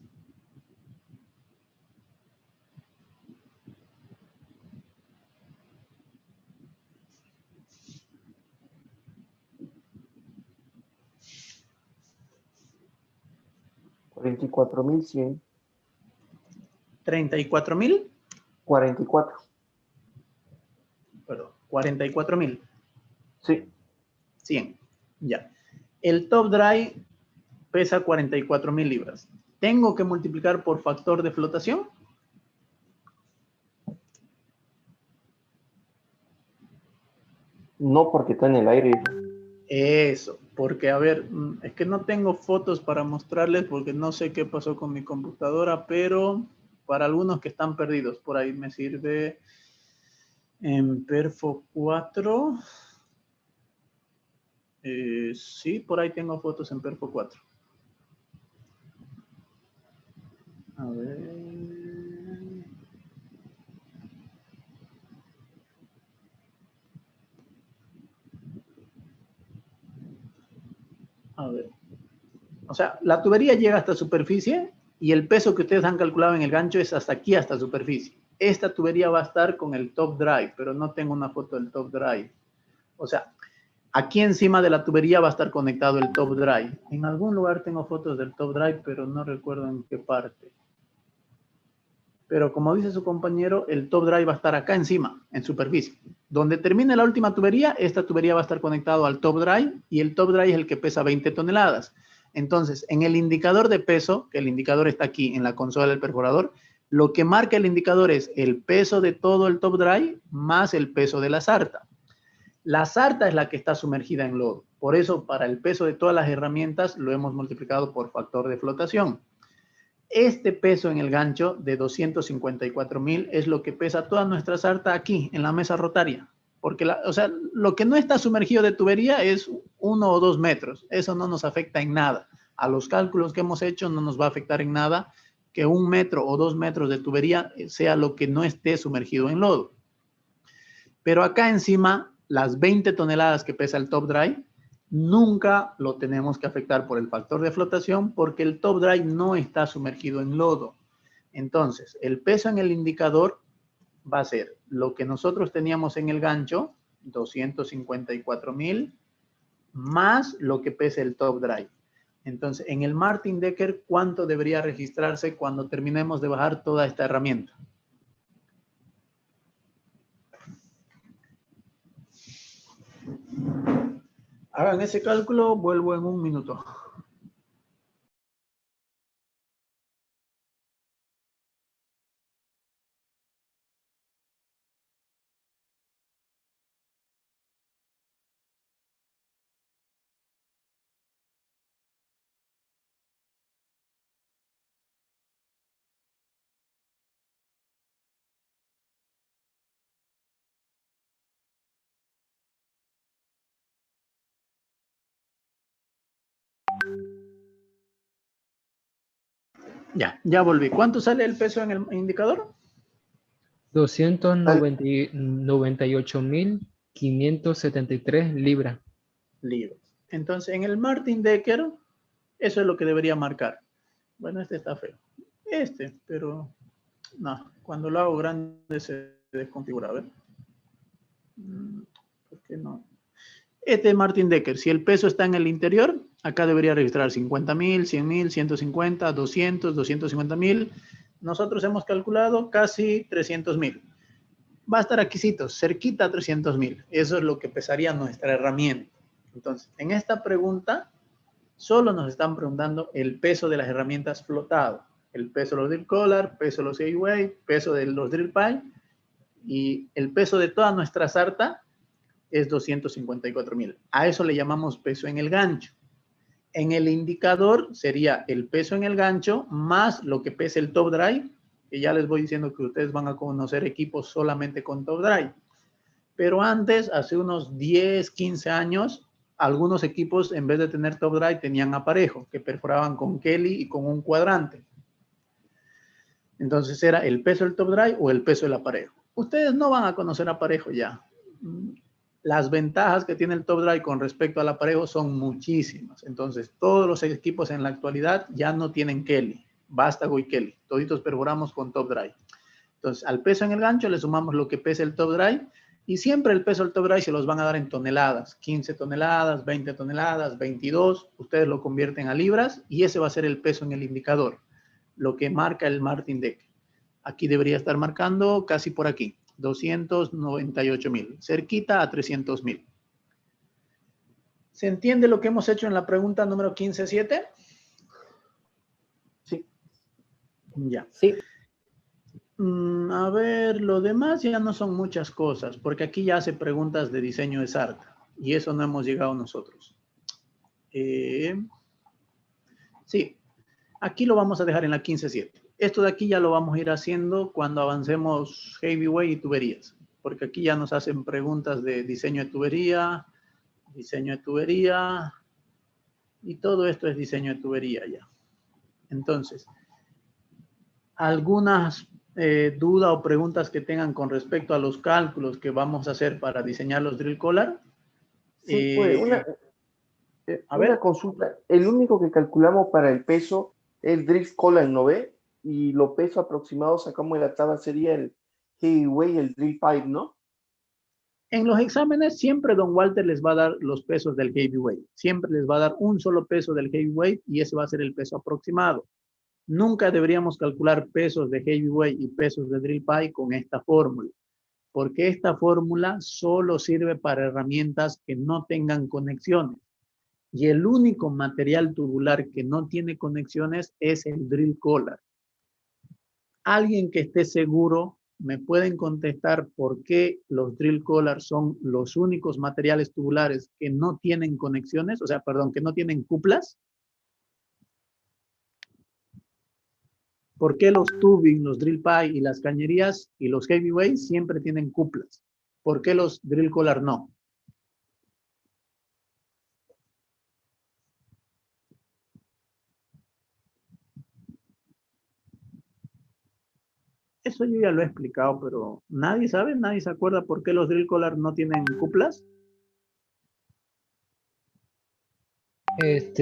$44,100. 34.000. 44. Perdón, 44.000. Sí. 100. Ya. El top drive pesa 44.000 libras. ¿Tengo que multiplicar por factor de flotación? No, porque está en el aire. Eso, porque a ver, es que no tengo fotos para mostrarles porque no sé qué pasó con mi computadora, pero para algunos que están perdidos, por ahí me sirve en Perfo 4. Sí, por ahí tengo fotos en Perfo 4. A ver. A ver. O sea, la tubería llega hasta superficie y el peso que ustedes han calculado en el gancho es hasta aquí, hasta superficie. Esta tubería va a estar con el top drive, pero no tengo una foto del top drive. O sea, aquí encima de la tubería va a estar conectado el top drive. En algún lugar tengo fotos del top drive, pero no recuerdo en qué parte. Pero como dice su compañero, el top drive va a estar acá encima, en superficie. Donde termine la última tubería, esta tubería va a estar conectado al top drive y el top drive es el que pesa 20 toneladas. Entonces, en el indicador de peso, que el indicador está aquí en la consola del perforador, lo que marca el indicador es el peso de todo el top drive más el peso de la sarta. La sarta es la que está sumergida en lodo. Por eso, para el peso de todas las herramientas, lo hemos multiplicado por factor de flotación. Este peso en el gancho de 254.000 es lo que pesa toda nuestra sarta aquí, en la mesa rotaria. Porque, o sea, lo que no está sumergido de tubería es 1 o 2 metros. Eso no nos afecta en nada. A los cálculos que hemos hecho no nos va a afectar en nada que 1 metro o 2 metros de tubería sea lo que no esté sumergido en lodo. Pero acá encima, las 20 toneladas que pesa el top drive, nunca lo tenemos que afectar por el factor de flotación porque el top drive no está sumergido en lodo. Entonces, el peso en el indicador va a ser lo que nosotros teníamos en el gancho, 254.000, más lo que pesa el top drive. Entonces, en el Martin Decker, ¿cuánto debería registrarse cuando terminemos de bajar toda esta herramienta? Hagan ese cálculo, vuelvo en un minuto. Ya volví. ¿Cuánto sale el peso en el indicador? 298.573 libras. Libras. Entonces, en el Martin Decker, eso es lo que debería marcar. Bueno, este está feo. Pero no, cuando lo hago grande se desconfigura. A ver. ¿Por qué no? Este Martin Decker, si el peso está en el interior, acá debería registrar 50.000, 100.000, 150, 200, 250.000. Nosotros hemos calculado casi 300.000. Va a estar aquícito, cerquita a 300.000. Eso es lo que pesaría nuestra herramienta. Entonces, en esta pregunta, solo nos están preguntando el peso de las herramientas flotado. El peso de los drill collar, peso de los A-Way, peso de los drill pipe y el peso de toda nuestra sarta es 254.000. A eso le llamamos peso en el gancho. En el indicador sería el peso en el gancho más lo que pesa el top drive, que ya les voy diciendo que ustedes van a conocer equipos solamente con top drive. Pero antes, hace unos 10, 15 años, algunos equipos en vez de tener top drive tenían aparejo, que perforaban con Kelly y con un cuadrante. Entonces era el peso del top drive o el peso del aparejo. Ustedes no van a conocer aparejo ya. Las ventajas que tiene el top drive con respecto al aparejo son muchísimas. Entonces, todos los equipos en la actualidad ya no tienen Kelly. Vástago y Kelly. Toditos perforamos con top drive. Entonces, al peso en el gancho le sumamos lo que pesa el top drive y siempre el peso del top drive se los van a dar en toneladas. 15 toneladas, 20 toneladas, 22. Ustedes lo convierten a libras y ese va a ser el peso en el indicador. Lo que marca el Martin Decker. Aquí debería estar marcando casi por aquí. 298.000, cerquita a 300.000. ¿Se entiende lo que hemos hecho en la pregunta número 15.7? Sí. Ya. Sí. A ver, lo demás ya no son muchas cosas, porque aquí ya hace preguntas de diseño de sarta, y eso no hemos llegado nosotros. Sí, aquí lo vamos a dejar en la 15.7. Esto de aquí ya lo vamos a ir haciendo cuando avancemos heavyweight y tuberías, porque aquí ya nos hacen preguntas de diseño de tubería, y todo esto es diseño de tubería ya. Entonces, algunas dudas o preguntas que tengan con respecto a los cálculos que vamos a hacer para diseñar los drill collar. Sí, pues a ver. una consulta. El único que calculamos para el peso el drill collar, ¿no ve? Y los pesos aproximados sacamos de la tabla sería el heavyweight y el drill pipe, ¿no? En los exámenes siempre don Walter les va a dar los pesos del heavyweight. Siempre les va a dar un solo peso del heavyweight y ese va a ser el peso aproximado. Nunca deberíamos calcular pesos de heavyweight y pesos de drill pipe con esta fórmula, porque esta fórmula solo sirve para herramientas que no tengan conexiones. Y el único material tubular que no tiene conexiones es el drill collar. Alguien que esté seguro, me pueden contestar por qué los drill collars son los únicos materiales tubulares que no tienen conexiones, o sea, perdón, que no tienen cuplas. ¿Por qué los tubing, los drill pipe y las cañerías y los heavyweights siempre tienen cuplas? ¿Por qué los drill collar no? Eso yo ya lo he explicado, pero nadie sabe, nadie se acuerda por qué los drill collar no tienen cuplas. Los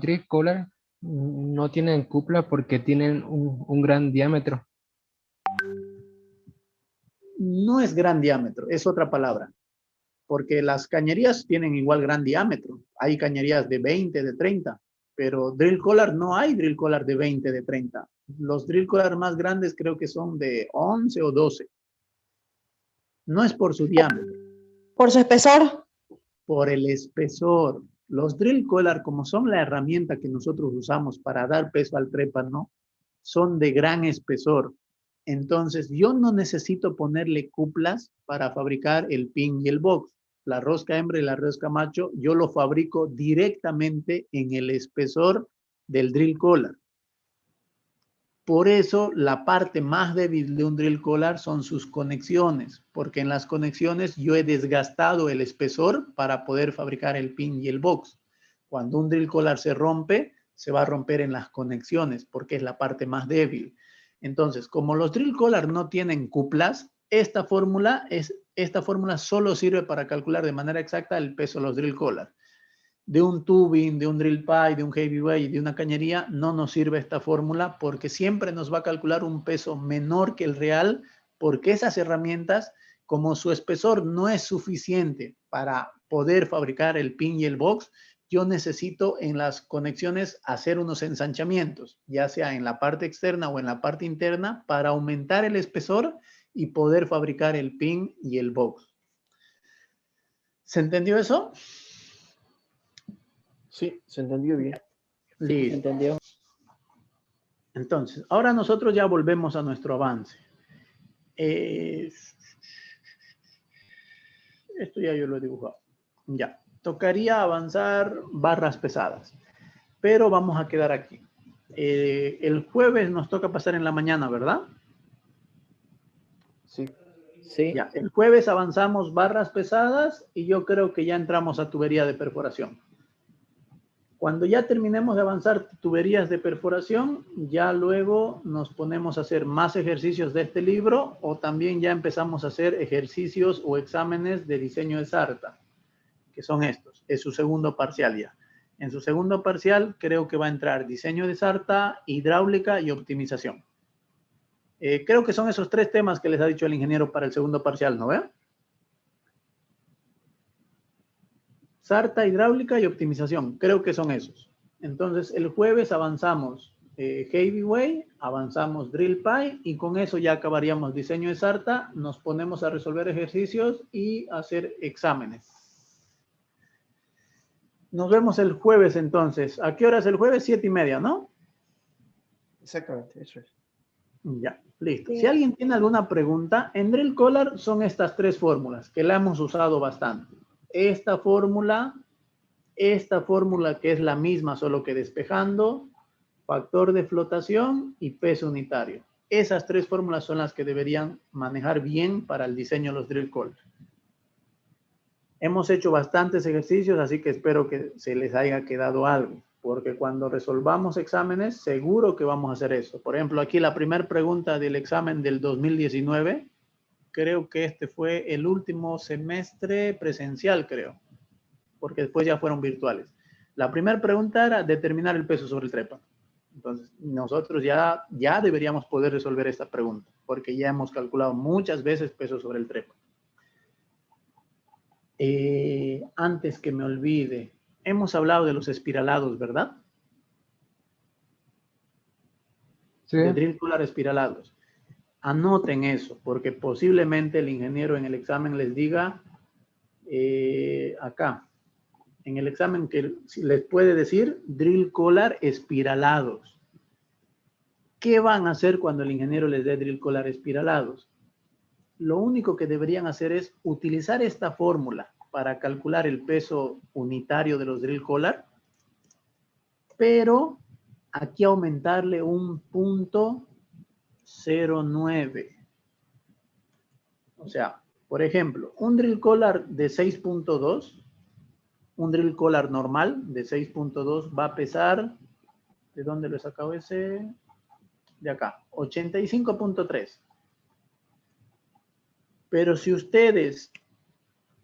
drill collar no tienen cupla porque tienen un gran diámetro. No es gran diámetro, es otra palabra. Porque las cañerías tienen igual gran diámetro. Hay cañerías de 20, de 30, pero drill collar no hay drill collar de 20, de 30. Los drill collar más grandes creo que son de 11 o 12. No es por su diámetro. ¿Por su espesor? Por el espesor. Los drill collar, como son la herramienta que nosotros usamos para dar peso al trépano, son de gran espesor. Entonces, yo no necesito ponerle cuplas para fabricar el pin y el box. La rosca hembra y la rosca macho, yo lo fabrico directamente en el espesor del drill collar. Por eso, la parte más débil de un drill collar son sus conexiones, porque en las conexiones yo he desgastado el espesor para poder fabricar el pin y el box. Cuando un drill collar se rompe, se va a romper en las conexiones, porque es la parte más débil. Entonces, como los drill collar no tienen cuplas, esta fórmula solo sirve para calcular de manera exacta el peso de los drill collar. De un tubing, de un drill pipe, de un heavyweight, de una cañería, no nos sirve esta fórmula porque siempre nos va a calcular un peso menor que el real, porque esas herramientas, como su espesor no es suficiente para poder fabricar el pin y el box, yo necesito en las conexiones hacer unos ensanchamientos, ya sea en la parte externa o en la parte interna, para aumentar el espesor y poder fabricar el pin y el box. ¿Se entendió eso? Sí, se entendió bien. Listo. ¿Entendió? Entonces, ahora nosotros ya volvemos a nuestro avance. Esto ya yo lo he dibujado. Ya. Tocaría avanzar barras pesadas, pero vamos a quedar aquí. El jueves nos toca pasar en la mañana, ¿verdad? Sí. Sí. Ya. El jueves avanzamos barras pesadas y yo creo que ya entramos a tubería de perforación. Cuando ya terminemos de avanzar tuberías de perforación, ya luego nos ponemos a hacer más ejercicios de este libro o también ya empezamos a hacer ejercicios o exámenes de diseño de Sarta, que son estos. Es su segundo parcial ya. En su segundo parcial creo que va a entrar diseño de Sarta, hidráulica y optimización. Creo que son esos tres temas que les ha dicho el ingeniero para el segundo parcial, ¿no ve? Sarta, hidráulica y optimización. Creo que son esos. Entonces, el jueves avanzamos heavyweight, avanzamos drill pipe y con eso ya acabaríamos diseño de Sarta. Nos ponemos a resolver ejercicios y hacer exámenes. Nos vemos el jueves entonces. ¿A qué hora es el jueves? 7:30, ¿no? Exactamente, eso es. Ya, listo. Sí. Si alguien tiene alguna pregunta, en drill collar son estas tres fórmulas que la hemos usado bastante. Esta fórmula que es la misma, solo que despejando, factor de flotación y peso unitario. Esas tres fórmulas son las que deberían manejar bien para el diseño de los drill collar. Hemos hecho bastantes ejercicios, así que espero que se les haya quedado algo, porque cuando resolvamos exámenes, seguro que vamos a hacer eso. Por ejemplo, aquí la primera pregunta del examen del 2019, creo que este fue el último semestre presencial, creo, porque después ya fueron virtuales. La primera pregunta era determinar el peso sobre el trépano. Entonces, nosotros ya deberíamos poder resolver esta pregunta, porque ya hemos calculado muchas veces peso sobre el trépano. Antes que me olvide, hemos hablado de los espiralados, ¿verdad? Sí. De drill collar espiralados. Anoten eso, porque posiblemente el ingeniero en el examen les diga acá, en el examen que les puede decir drill collar espiralados. ¿Qué van a hacer cuando el ingeniero les dé drill collar espiralados? Lo único que deberían hacer es utilizar esta fórmula para calcular el peso unitario de los drill collar, pero aquí aumentarle un punto 0.9. O sea, por ejemplo, un drill collar de 6.2, un drill collar normal de 6.2 va a pesar, ¿de dónde lo he sacado ese? De acá, 85.3. Pero si ustedes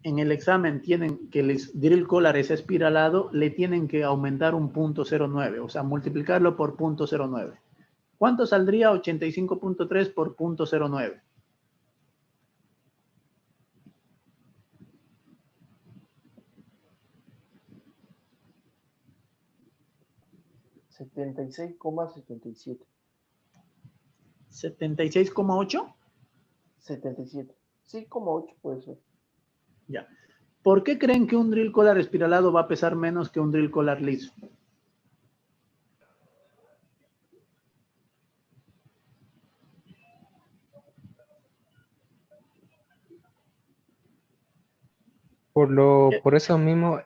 en el examen tienen que el drill collar es espiralado, le tienen que aumentar un punto 0.9, o sea, multiplicarlo por punto 0.9. ¿Cuánto saldría 85.3 por punto 0.9? $76,77. 76,8. 77. Sí, como 8 puede ser. Ya. ¿Por qué creen que un drill collar espiralado va a pesar menos que un drill collar liso? Por esos mismos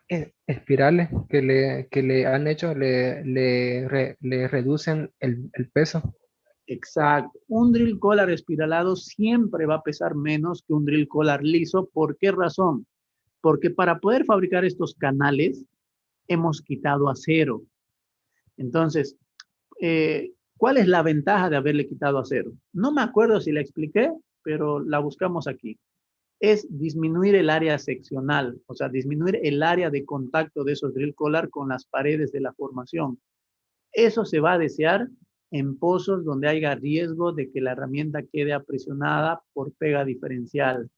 espirales que le han hecho, le reducen el peso. Exacto. Un drill collar espiralado siempre va a pesar menos que un drill collar liso. ¿Por qué razón? Porque para poder fabricar estos canales hemos quitado acero. Entonces, ¿cuál es la ventaja de haberle quitado acero? No me acuerdo si la expliqué, pero la buscamos aquí. Es disminuir el área seccional, o sea, disminuir el área de contacto de esos drill collar con las paredes de la formación. Eso se va a desear en pozos donde haya riesgo de que la herramienta quede aprisionada por pega diferencial.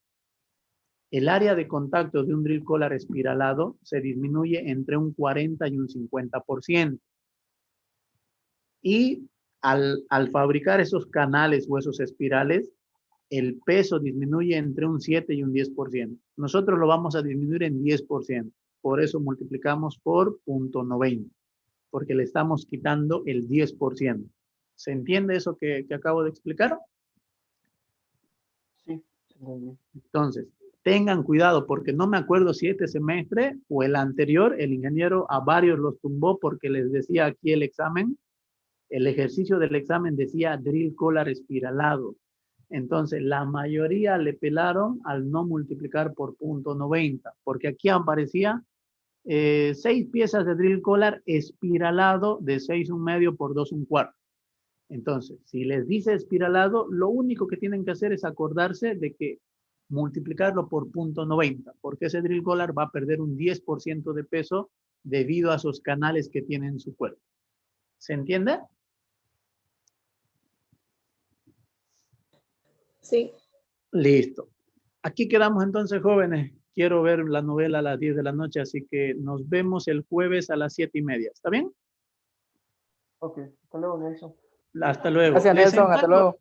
El área de contacto de un drill collar espiralado se disminuye entre un 40 y un 50%. Y al fabricar esos canales o esos espirales, el peso disminuye entre un 7 y un 10%. Nosotros lo vamos a disminuir en 10%. Por eso multiplicamos por 0.90, porque le estamos quitando el 10%. ¿Se entiende eso que acabo de explicar? Sí, muy bien. Entonces, tengan cuidado porque no me acuerdo si este semestre o el anterior, el ingeniero a varios los tumbó porque les decía aquí el examen, el ejercicio del examen decía drill collar espiralado. Entonces, la mayoría le pelaron al no multiplicar por 0.90, porque aquí aparecía 6 piezas de drill collar espiralado de 6,1 por 2,1/4. Entonces, si les dice espiralado, lo único que tienen que hacer es acordarse de que multiplicarlo por 0.90, porque ese drill collar va a perder un 10% de peso debido a esos canales que tiene en su cuerpo. ¿Se entiende? Sí. Listo. Aquí quedamos entonces, jóvenes. Quiero ver la novela a las 10 de la noche, así que nos vemos el jueves a las 7:30. ¿Está bien? Ok, hasta luego, Nelson. Hasta luego. Gracias, Nelson. Hasta luego.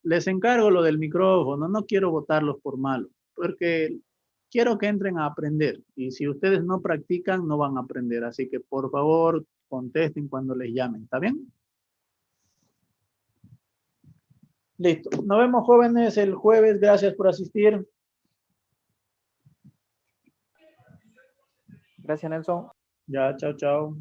Les encargo lo del micrófono. No quiero votarlos por malo, porque quiero que entren a aprender. Y si ustedes no practican, no van a aprender. Así que, por favor, contesten cuando les llamen. ¿Está bien? Listo. Nos vemos, jóvenes, el jueves. Gracias por asistir. Gracias, Nelson. Ya, chao, chao.